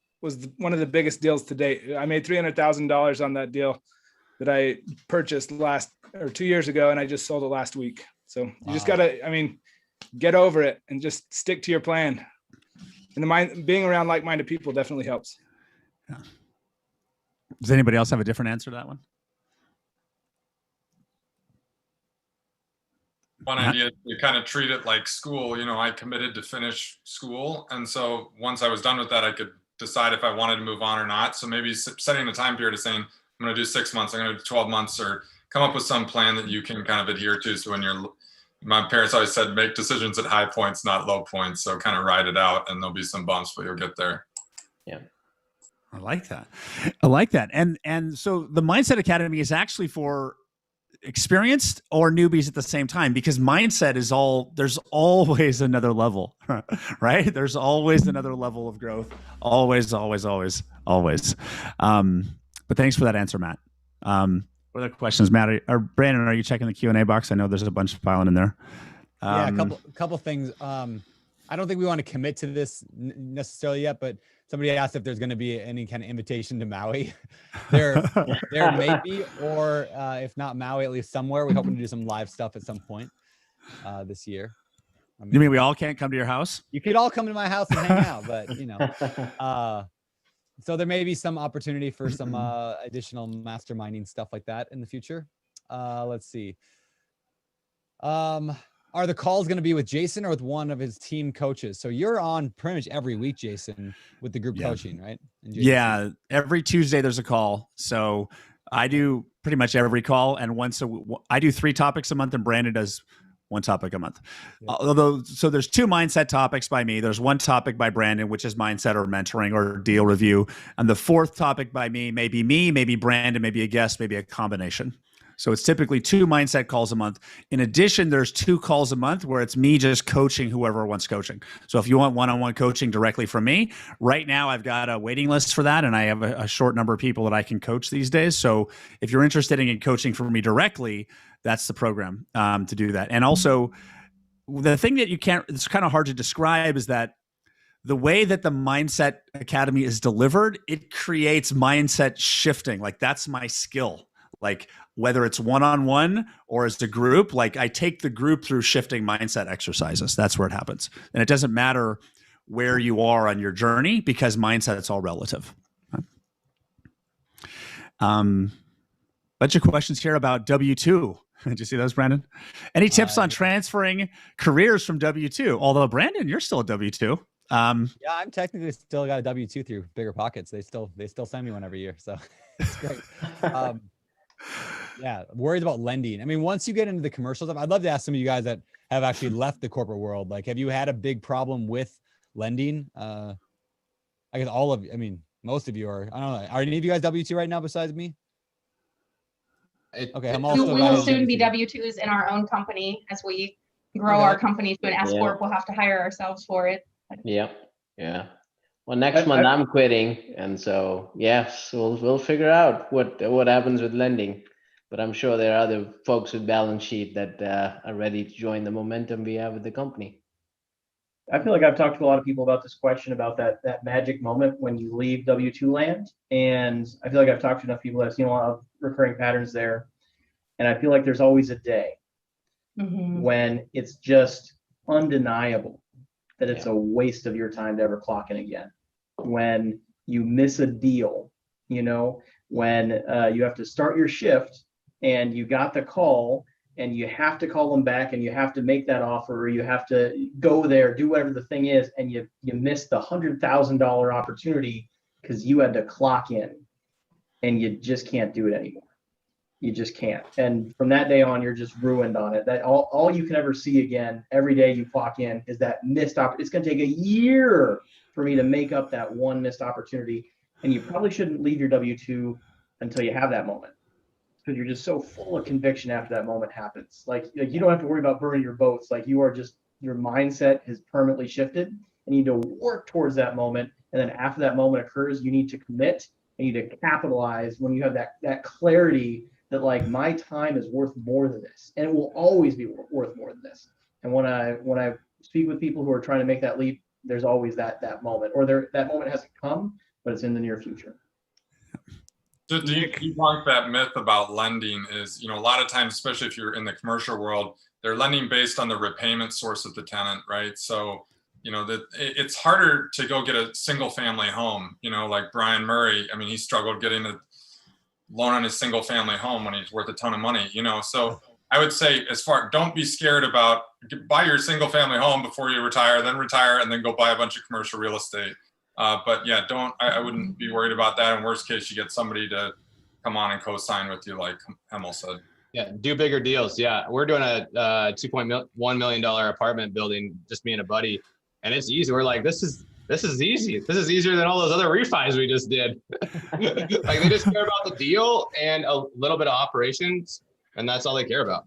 one of the biggest deals to date. I made $300,000 on that deal that I purchased 2 years ago, and I just sold it last week. So you just gotta, get over it and just stick to your plan. And being around like-minded people definitely helps. Yeah. Does anybody else have a different answer to that one? One idea, you kind of treat it like school. I committed to finish school. And so once I was done with that, I could decide if I wanted to move on or not. So maybe setting a time period of saying, I'm going to do 6 months, I'm going to do 12 months, or come up with some plan that you can kind of adhere to. So my parents always said, make decisions at high points, not low points. So kind of ride it out, and there'll be some bumps, but you'll get there. Yeah. I like that. And so the Mindset Academy is actually for experienced or newbies at the same time, because mindset is there's always another level, right? There's always another level of growth. Always. But thanks for that answer, Matt. What other questions, Matt, or Brandon, are you checking the Q&A box? I know there's a bunch filing in there. Yeah, a couple things. I don't think we want to commit to this necessarily yet, but somebody asked if there's going to be any kind of invitation to Maui. There may be, or if not Maui, at least somewhere. We're hoping to do some live stuff at some point this year. You mean we all can't come to your house? You could all come to my house and hang out, but so there may be some opportunity for some additional masterminding stuff like that in the future. Let's see. Are the calls going to be with Jason or with one of his team coaches? So you're on pretty much every week, Jason, with the group coaching, right? Yeah. Every Tuesday there's a call. So I do pretty much every call. And I do 3 topics a month, and Brandon does 1 topic a month. Yeah. So there's 2 mindset topics by me. There's 1 topic by Brandon, which is mindset or mentoring or deal review. And the 4th topic by me, maybe Brandon, maybe a guest, maybe a combination. So it's typically 2 mindset calls a month. In addition, there's 2 calls a month where it's me just coaching whoever wants coaching. So if you want one-on-one coaching directly from me, right now I've got a waiting list for that, and I have a short number of people that I can coach these days. So if you're interested in coaching from me directly, that's the program to do that. And also, the thing that it's kind of hard to describe is that the way that the Mindset Academy is delivered, it creates mindset shifting. Like, that's my skill. Like, whether it's one-on-one or as a group, like, I take the group through shifting mindset exercises. That's where it happens. And it doesn't matter where you are on your journey, because mindset, it's all relative. Bunch of questions here about W-2. Did you see those, Brandon? Any tips on transferring careers from W-2? Although, Brandon, you're still a W-2. Yeah, I'm technically still got a W-2 through Bigger Pockets. They still send me one every year. So it's great. Yeah, worried about lending. I mean, once you get into the commercial stuff, I'd love to ask some of you guys that have actually left the corporate world. Like, have you had a big problem with lending? I guess all of you, most of you are. I don't know. Are any of you guys W-2 right now besides me? Okay, I'm also. We will soon be W-2s in our own company as we grow our company to an S corp. We'll have to hire ourselves for it. Yeah. Well, next month I'm quitting, and so yes, we'll figure out what happens with lending. But I'm sure there are other folks with balance sheet that are ready to join the momentum we have with the company. I feel like I've talked to a lot of people about this question about that magic moment when you leave W-2 land, and I feel like I've talked to enough people that I've seen a lot of recurring patterns there, and I feel like there's always a day when it's just undeniable that it's a waste of your time to ever clock in again. When you miss a deal, when you have to start your shift and you got the call and you have to call them back and you have to make that offer, or you have to go there, do whatever the thing is, and you missed the $100,000 opportunity because you had to clock in, and you just can't do it anymore. You just can't. And from that day on, you're just ruined on it. That all you can ever see again every day you clock in is that missed opportunity. It's going to take a year for me to make up that one missed opportunity. And you probably shouldn't leave your W-2 until you have that moment, because you're just so full of conviction after that moment happens. Like you don't have to worry about burning your boats. Like, you are just your mindset has permanently shifted. You need to work towards that moment. And then after that moment occurs, you need to commit and you need to capitalize when you have that clarity that like my time is worth more than this, and it will always be worth more than this. And when I speak with people who are trying to make that leap, there's always that moment, or that moment hasn't come, but it's in the near future. To debunk that myth about lending is, a lot of times, especially if you're in the commercial world, they're lending based on the repayment source of the tenant, right? So, that it's harder to go get a single family home, like Brian Murray. I mean, he struggled getting a loan on his single family home when he's worth a ton of money, so I would say don't be scared about buy your single family home before you retire, and then go buy a bunch of commercial real estate. But yeah, I wouldn't be worried about that. In worst case, you get somebody to come on and co-sign with you, like Hemel said. Yeah, do bigger deals. Yeah, we're doing a $2.1 million apartment building, just me and a buddy, and it's easy. We're like, this is easy. This is easier than all those other refis we just did. Like they just care about the deal and a little bit of operations, and that's all they care about.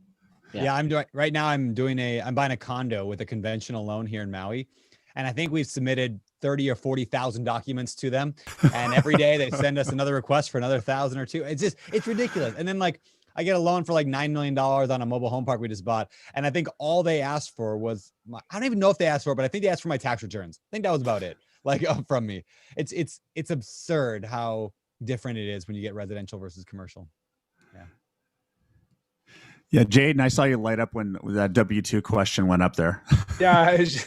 Yeah, I'm buying a condo with a conventional loan here in Maui. And I think we've submitted 30 or 40,000 documents to them. And every day they send us another request for another 1,000 or 2,000. It's ridiculous. And then like I get a loan for like $9 million on a mobile home park we just bought. And I think all they asked for was, I don't even know if they asked for it, but I think they asked for my tax returns. I think that was about it. Like from me. It's absurd how different it is when you get residential versus commercial. Yeah. Yeah, Jaden, I saw you light up when that W-2 question went up there. Yeah, it's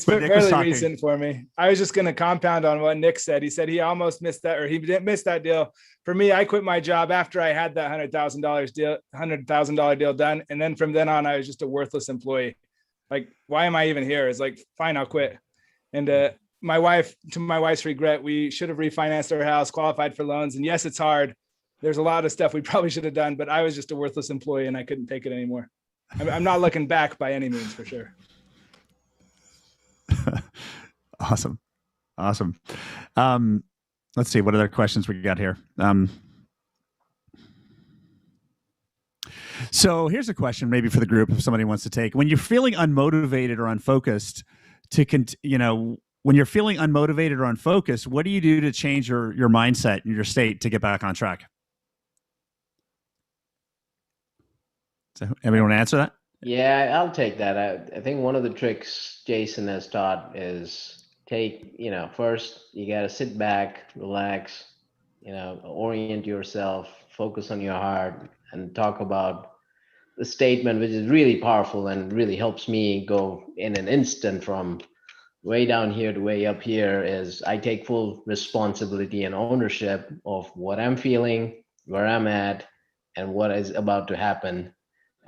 fairly recent for me. I was just going to compound on what Nick said. He said he almost missed that, or he didn't miss that deal. For me, I quit my job after I had that $100,000 deal done. And then from then on, I was just a worthless employee. Like, why am I even here? It's like, fine, I'll quit. And to my wife's regret, we should have refinanced our house, qualified for loans. And yes, it's hard. There's a lot of stuff we probably should have done, but I was just a worthless employee and I couldn't take it anymore. I'm not looking back by any means, for sure. Awesome. Let's see what other questions we got here. So here's a question maybe for the group if somebody wants to take. When you're feeling unmotivated or unfocused when you're feeling unmotivated or unfocused, what do you do to change your mindset and your state to get back on track? So anybody want to answer that? Yeah, I'll take that. I think one of the tricks Jason has taught is first you got to sit back, relax, orient yourself, focus on your heart, and talk about the statement, which is really powerful and really helps me go in an instant from way down here to way up here. Is I take full responsibility and ownership of what I'm feeling, where I'm at, and what is about to happen.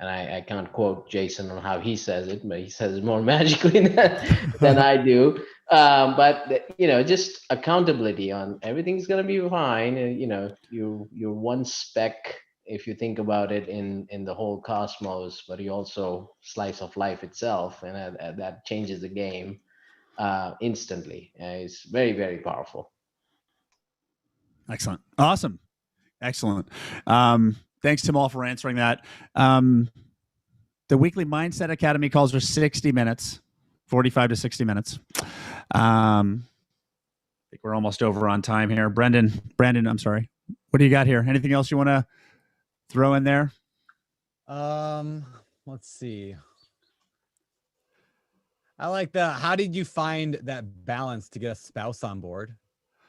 And I can't quote Jason on how he says it, but he says it more magically than I do. But just accountability on everything's gonna be fine. You're one speck if you think about it in the whole cosmos, but you also slice of life itself, and that changes the game instantly. It's very, very powerful. Excellent. Awesome. Excellent. Thanks, Tim, all for answering that. The Weekly Mindset Academy calls for 60 minutes, 45 to 60 minutes. I think we're almost over on time here. Brandon, I'm sorry. What do you got here? Anything else you want to throw in there? Let's see. I like how did you find that balance to get a spouse on board?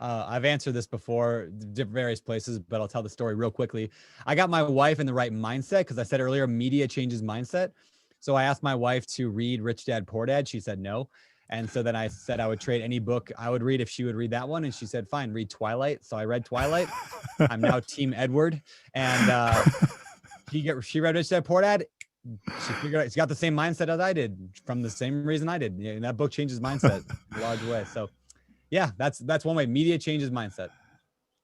I've answered this before, various places, but I'll tell the story real quickly. I got my wife in the right mindset because I said earlier, media changes mindset. So I asked my wife to read Rich Dad, Poor Dad. She said no. And so then I said I would trade any book I would read if she would read that one. And she said, fine, read Twilight. So I read Twilight. I'm now Team Edward. And she read Rich Dad, Poor Dad. She figured out, she's got the same mindset as I did from the same reason I did. And that book changes mindset in a large way. So yeah, that's one way. Media changes mindset.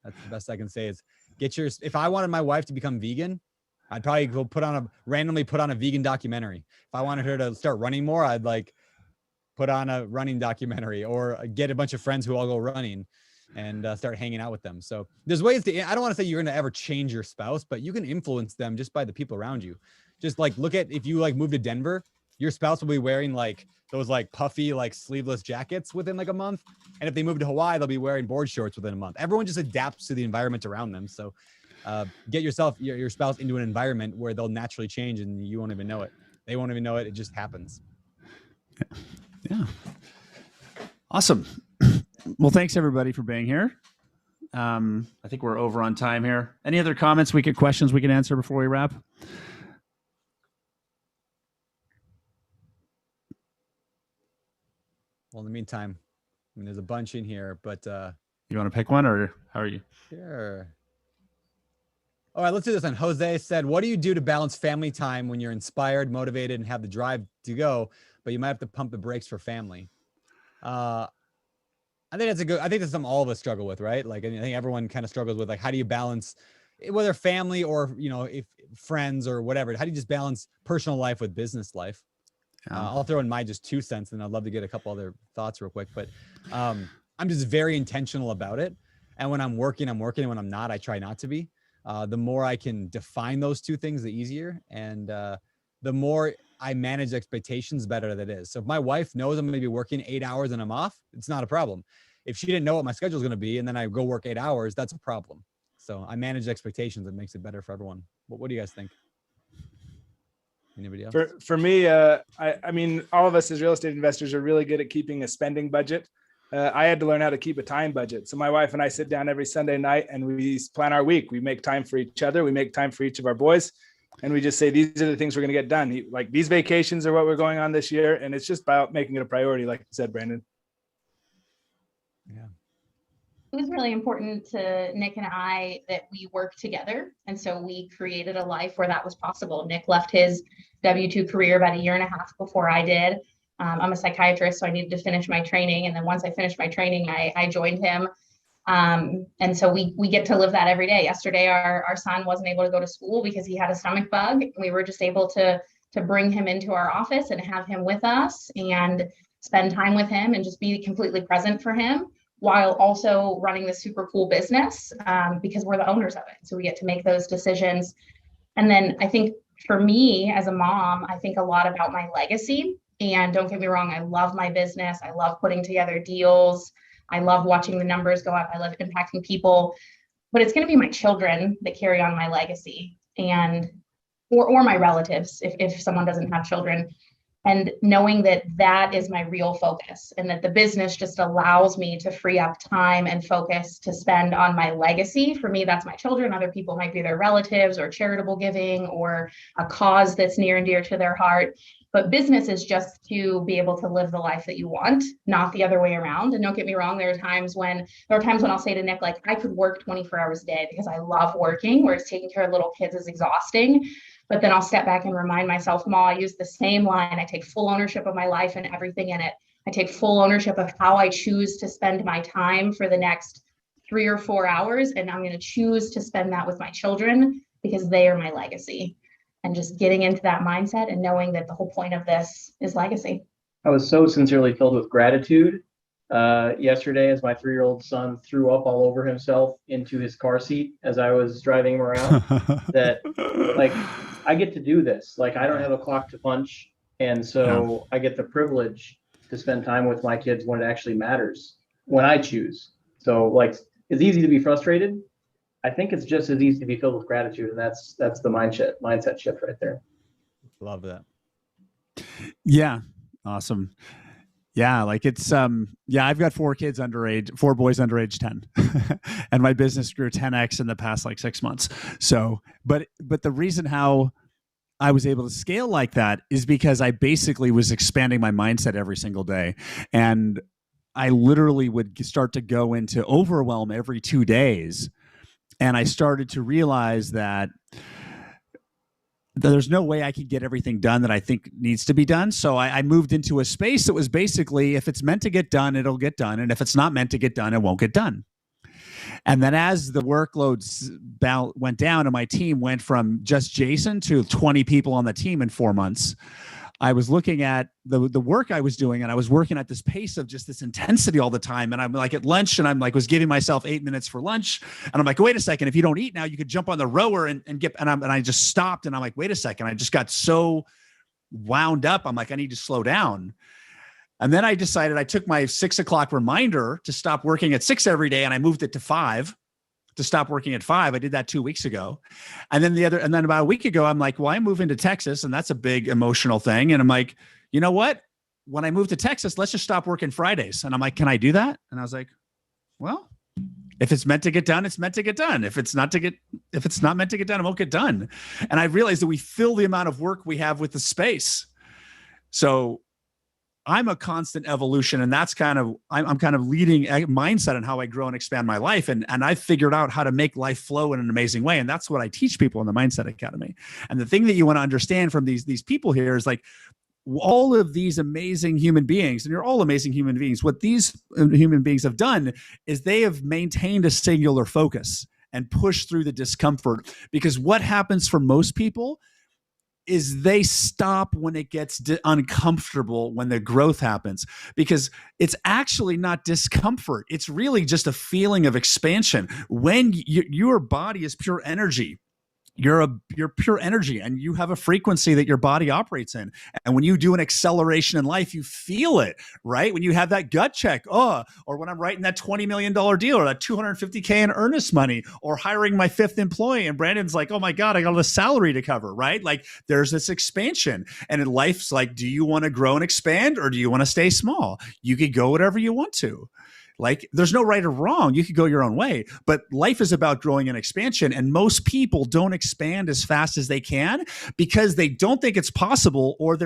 That's the best I can say is if I wanted my wife to become vegan, I'd probably go randomly put on a vegan documentary. If I wanted her to start running more, I'd put on a running documentary or get a bunch of friends who all go running and start hanging out with them. So there's ways I don't want to say you're going to ever change your spouse, but you can influence them just by the people around you. Just look at, if you move to Denver, your spouse will be wearing like those like puffy, like sleeveless jackets within like a month. And if they move to Hawaii, they'll be wearing board shorts within a month. Everyone just adapts to the environment around them. So get your spouse into an environment where they'll naturally change and you won't even know it. They won't even know it. It just happens. Yeah. Awesome. Well, thanks everybody for being here. I think we're over on time here. Any other comments, questions we can answer before we wrap? Well, in the meantime, I mean, there's a bunch in here, but you want to pick one, or how are you? Sure. All right, let's do this one. Jose said, what do you do to balance family time when you're inspired, motivated, and have the drive to go, but you might have to pump the brakes for family? I think that's something all of us struggle with, right? Like, I think everyone kind of struggles with, like, how do you balance, whether family or, if friends or whatever, how do you just balance personal life with business life? I'll throw in my just 2 cents, and I'd love to get a couple other thoughts real quick, but I'm just very intentional about it. And when I'm working, I'm working. And when I'm not, I try not to be. The more I can define those two things, the easier. And the more I manage expectations, the better that is. So if my wife knows I'm going to be working 8 hours and I'm off, it's not a problem. If she didn't know what my schedule is going to be and then I go work 8 hours, that's a problem. So I manage expectations. It makes it better for everyone. What do you guys think? Anybody else? For me, I mean, all of us as real estate investors are really good at keeping a spending budget. I had to learn how to keep a time budget. So my wife and I sit down every Sunday night and we plan our week. We make time for each other. We make time for each of our boys. And we just say, these are the things we're going to get done. Like, these vacations are what we're going on this year. And it's just about making it a priority, like you said, Brandon. Yeah. It was really important to Nick and I that we work together. And so we created a life where that was possible. Nick left his W-2 career about 1.5 years before I did. I'm a psychiatrist, so I needed to finish my training. And then once I finished my training, I joined him. And so we get to live that every day. Yesterday, our son wasn't able to go to school because he had a stomach bug. We were just able to bring him into our office and have him with us and spend time with him and just be completely present for him, while also running this super cool business, because we're the owners of it. So we get to make those decisions. And then I think for me as a mom, I think a lot about my legacy. And don't get me wrong, I love my business. I love putting together deals. I love watching the numbers go up. I love impacting people, but it's going to be my children that carry on my legacy, and or my relatives if someone doesn't have children. And knowing that that is my real focus, and that the business just allows me to free up time and focus to spend on my legacy. For me, that's my children. Other people might be their relatives or charitable giving or a cause that's near and dear to their heart. But business is just to be able to live the life that you want, not the other way around. And don't get me wrong, there are times when I'll say to Nick, like, I could work 24 hours a day because I love working, whereas taking care of little kids is exhausting. But then I'll step back and remind myself, Ma, I use the same line. I take full ownership of my life and everything in it. I take full ownership of how I choose to spend my time for the next 3 or 4 hours. And I'm going to choose to spend that with my children because they are my legacy. And just getting into that mindset and knowing that the whole point of this is legacy. I was so sincerely filled with gratitude yesterday as my 3-year-old son threw up all over himself into his car seat as I was driving him around. That, like, I get to do this. Like, I don't have a clock to punch. And so I get the privilege to spend time with my kids when it actually matters, when I choose. So, like, it's easy to be frustrated. I think it's just as easy to be filled with gratitude. And that's the mindset shift right there. Love that. Yeah. Awesome. Yeah. Like, it's, I've got 4 boys under age 10 and my business grew 10X in the past, like, 6 months. So, but the reason how I was able to scale like that is because I basically was expanding my mindset every single day. And I literally would start to go into overwhelm every 2 days. And I started to realize that there's no way I could get everything done that I think needs to be done. So I moved into a space that was basically, if it's meant to get done, it'll get done. And if it's not meant to get done, it won't get done. And then as the workloads went down and my team went from just Jason to 20 people on the team in 4 months, I was looking at the work I was doing, and I was working at this pace of just this intensity all the time. And I'm like at lunch, and I'm like, was giving myself 8 minutes for lunch. And I'm like, wait a second, if you don't eat now, you could jump on the rower and I just stopped. And I'm like, wait a second. I just got so wound up. I'm like, I need to slow down. And then I decided, I took my 6 o'clock reminder to stop working at 6 every day, and I moved it to 5, to stop working at 5. I did that 2 weeks ago. And then about a week ago, I'm like, well, I move into Texas, and that's a big emotional thing. And I'm like, you know what? When I moved to Texas, let's just stop working Fridays. And I'm like, can I do that? And I was like, well, if it's meant to get done, it's meant to get done. If it's not meant to get done, it won't get done. And I realized that we fill the amount of work we have with the space. So I'm a constant evolution, and that's I'm kind of leading a mindset on how I grow and expand my life. And I figured out how to make life flow in an amazing way. And that's what I teach people in the Mindset Academy. And the thing that you want to understand from these people here is like, all of these amazing human beings, and you're all amazing human beings, what these human beings have done is they have maintained a singular focus and pushed through the discomfort. Because what happens for most people is they stop when it gets uncomfortable, when the growth happens, because it's actually not discomfort. It's really just a feeling of expansion. When your body is pure energy, you're pure energy, and you have a frequency that your body operates in. And when you do an acceleration in life, you feel it, right? When you have that gut check, or when I'm writing that $20 million deal, or that $250K in earnest money, or hiring my 5th employee, and Brandon's like, oh my God, I got a salary to cover, right? Like, there's this expansion. And in life's like, do you want to grow and expand, or do you want to stay small? You could go whatever you want to. Like, there's no right or wrong. You could go your own way, but life is about growing and expansion. And most people don't expand as fast as they can because they don't think it's possible, or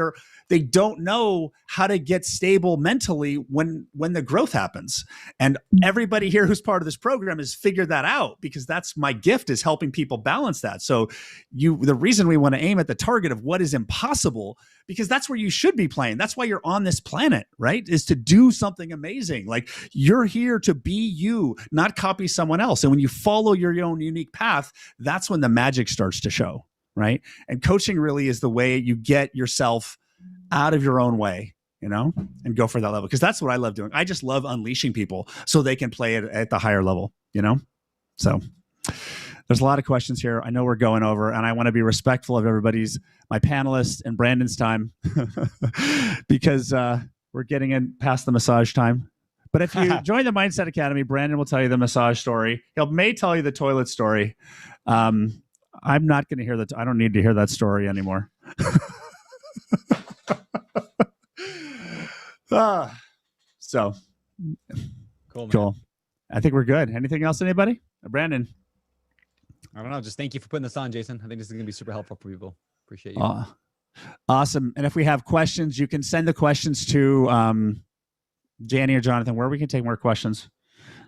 they don't know how to get stable mentally when the growth happens. And everybody here who's part of this program has figured that out, because that's my gift, is helping people balance that. So the reason we want to aim at the target of what is impossible, because that's where you should be playing. That's why you're on this planet, right? Is to do something amazing. Like, you're here to be you, not copy someone else. And when you follow your own unique path, that's when the magic starts to show, right? And coaching really is the way you get yourself out of your own way, and go for that level. Because that's what I love doing. I just love unleashing people so they can play it at the higher level, So there's a lot of questions here. I know we're going over, and I want to be respectful of my panelists and Brandon's time because we're getting in past the massage time. But if you join the Mindset Academy, Brandon will tell you the massage story. He may tell you the toilet story. I'm not going to hear that. I don't need to hear that story anymore. So cool. I think we're good. Anything else, anybody? Brandon? I don't know. Just thank you for putting this on, Jason. I think this is going to be super helpful for people. Appreciate you. Awesome. And if we have questions, you can send the questions to Danny or Jonathan, where we can take more questions.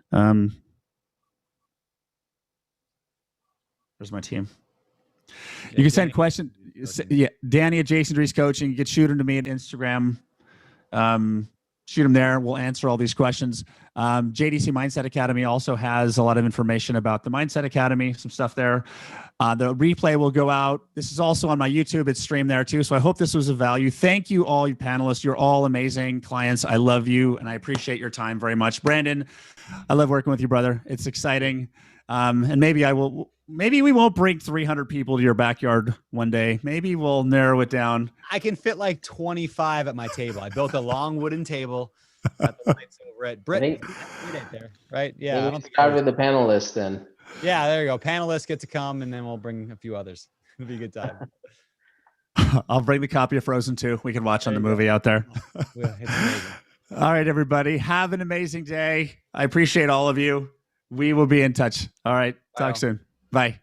Where's my team? You can send questions. Yeah, Danny at Jason Dries Coaching. You can shoot them to me at Instagram. Shoot them there. We'll answer all these questions. JDC Mindset Academy also has a lot of information about the Mindset Academy, some stuff there. The replay will go out. This is also on my YouTube. It's streamed there too. So I hope this was of value. Thank you, all you panelists. You're all amazing clients. I love you, and I appreciate your time very much. Brandon, I love working with you, brother. It's exciting. And maybe we won't bring 300 people to your backyard one day. Maybe we'll narrow it down. I can fit like 25 at my table. I built a long wooden table. Got the lights over it. Britt there, right? Yeah. We'll start with the panelists then. Yeah, there you go. Panelists get to come, and then we'll bring a few others. It'll be a good time. I'll bring the copy of Frozen 2. We can watch on the movie out there. Yeah, it's amazing. All right, everybody. Have an amazing day. I appreciate all of you. We will be in touch. All right. Talk soon. Bye.